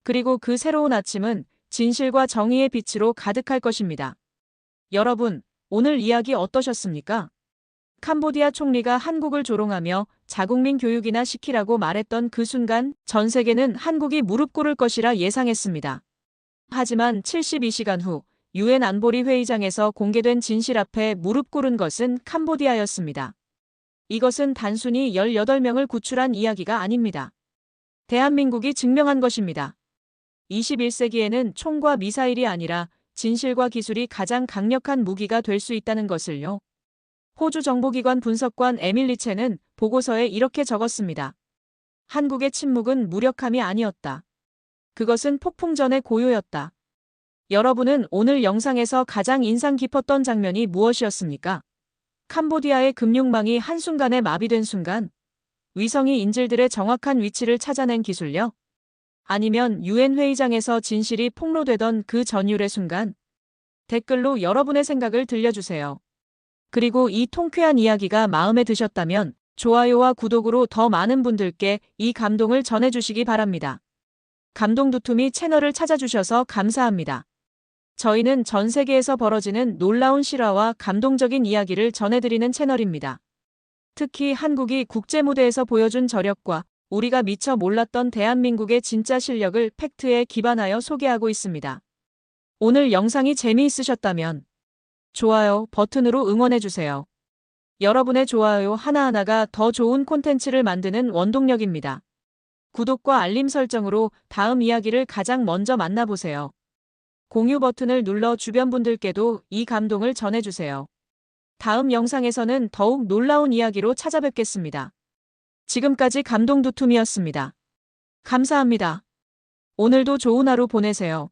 Speaker 1: 그리고 그 새로운 아침은 진실과 정의의 빛으로 가득할 것입니다. 여러분, 오늘 이야기 어떠셨습니까? 캄보디아 총리가 한국을 조롱하며 자국민 교육이나 시키라고 말했던 그 순간 전 세계는 한국이 무릎 꿇을 것이라 예상했습니다. 하지만 72시간 후 유엔 안보리 회의장에서 공개된 진실 앞에 무릎 꿇은 것은 캄보디아였습니다. 이것은 단순히 18명을 구출한 이야기가 아닙니다. 대한민국이 증명한 것입니다. 21세기에는 총과 미사일이 아니라 진실과 기술이 가장 강력한 무기가 될 수 있다는 것을요. 호주 정보기관 분석관 에밀리 첸은 보고서에 이렇게 적었습니다. 한국의 침묵은 무력함이 아니었다. 그것은 폭풍전의 고요였다. 여러분은 오늘 영상에서 가장 인상 깊었던 장면이 무엇이었습니까? 캄보디아의 금융망이 한순간에 마비된 순간? 위성이 인질들의 정확한 위치를 찾아낸 기술력? 아니면 유엔 회의장에서 진실이 폭로되던 그 전율의 순간? 댓글로 여러분의 생각을 들려주세요. 그리고 이 통쾌한 이야기가 마음에 드셨다면 좋아요와 구독으로 더 많은 분들께 이 감동을 전해주시기 바랍니다. 감동두툼이 채널을 찾아주셔서 감사합니다. 저희는 전 세계에서 벌어지는 놀라운 실화와 감동적인 이야기를 전해드리는 채널입니다. 특히 한국이 국제무대에서 보여준 저력과 우리가 미처 몰랐던 대한민국의 진짜 실력을 팩트에 기반하여 소개하고 있습니다. 오늘 영상이 재미있으셨다면 좋아요 버튼으로 응원해주세요. 여러분의 좋아요 하나하나가 더 좋은 콘텐츠를 만드는 원동력입니다. 구독과 알림 설정으로 다음 이야기를 가장 먼저 만나보세요. 공유 버튼을 눌러 주변 분들께도 이 감동을 전해주세요. 다음 영상에서는 더욱 놀라운 이야기로 찾아뵙겠습니다. 지금까지 감동두툼이었습니다. 감사합니다. 오늘도 좋은 하루 보내세요.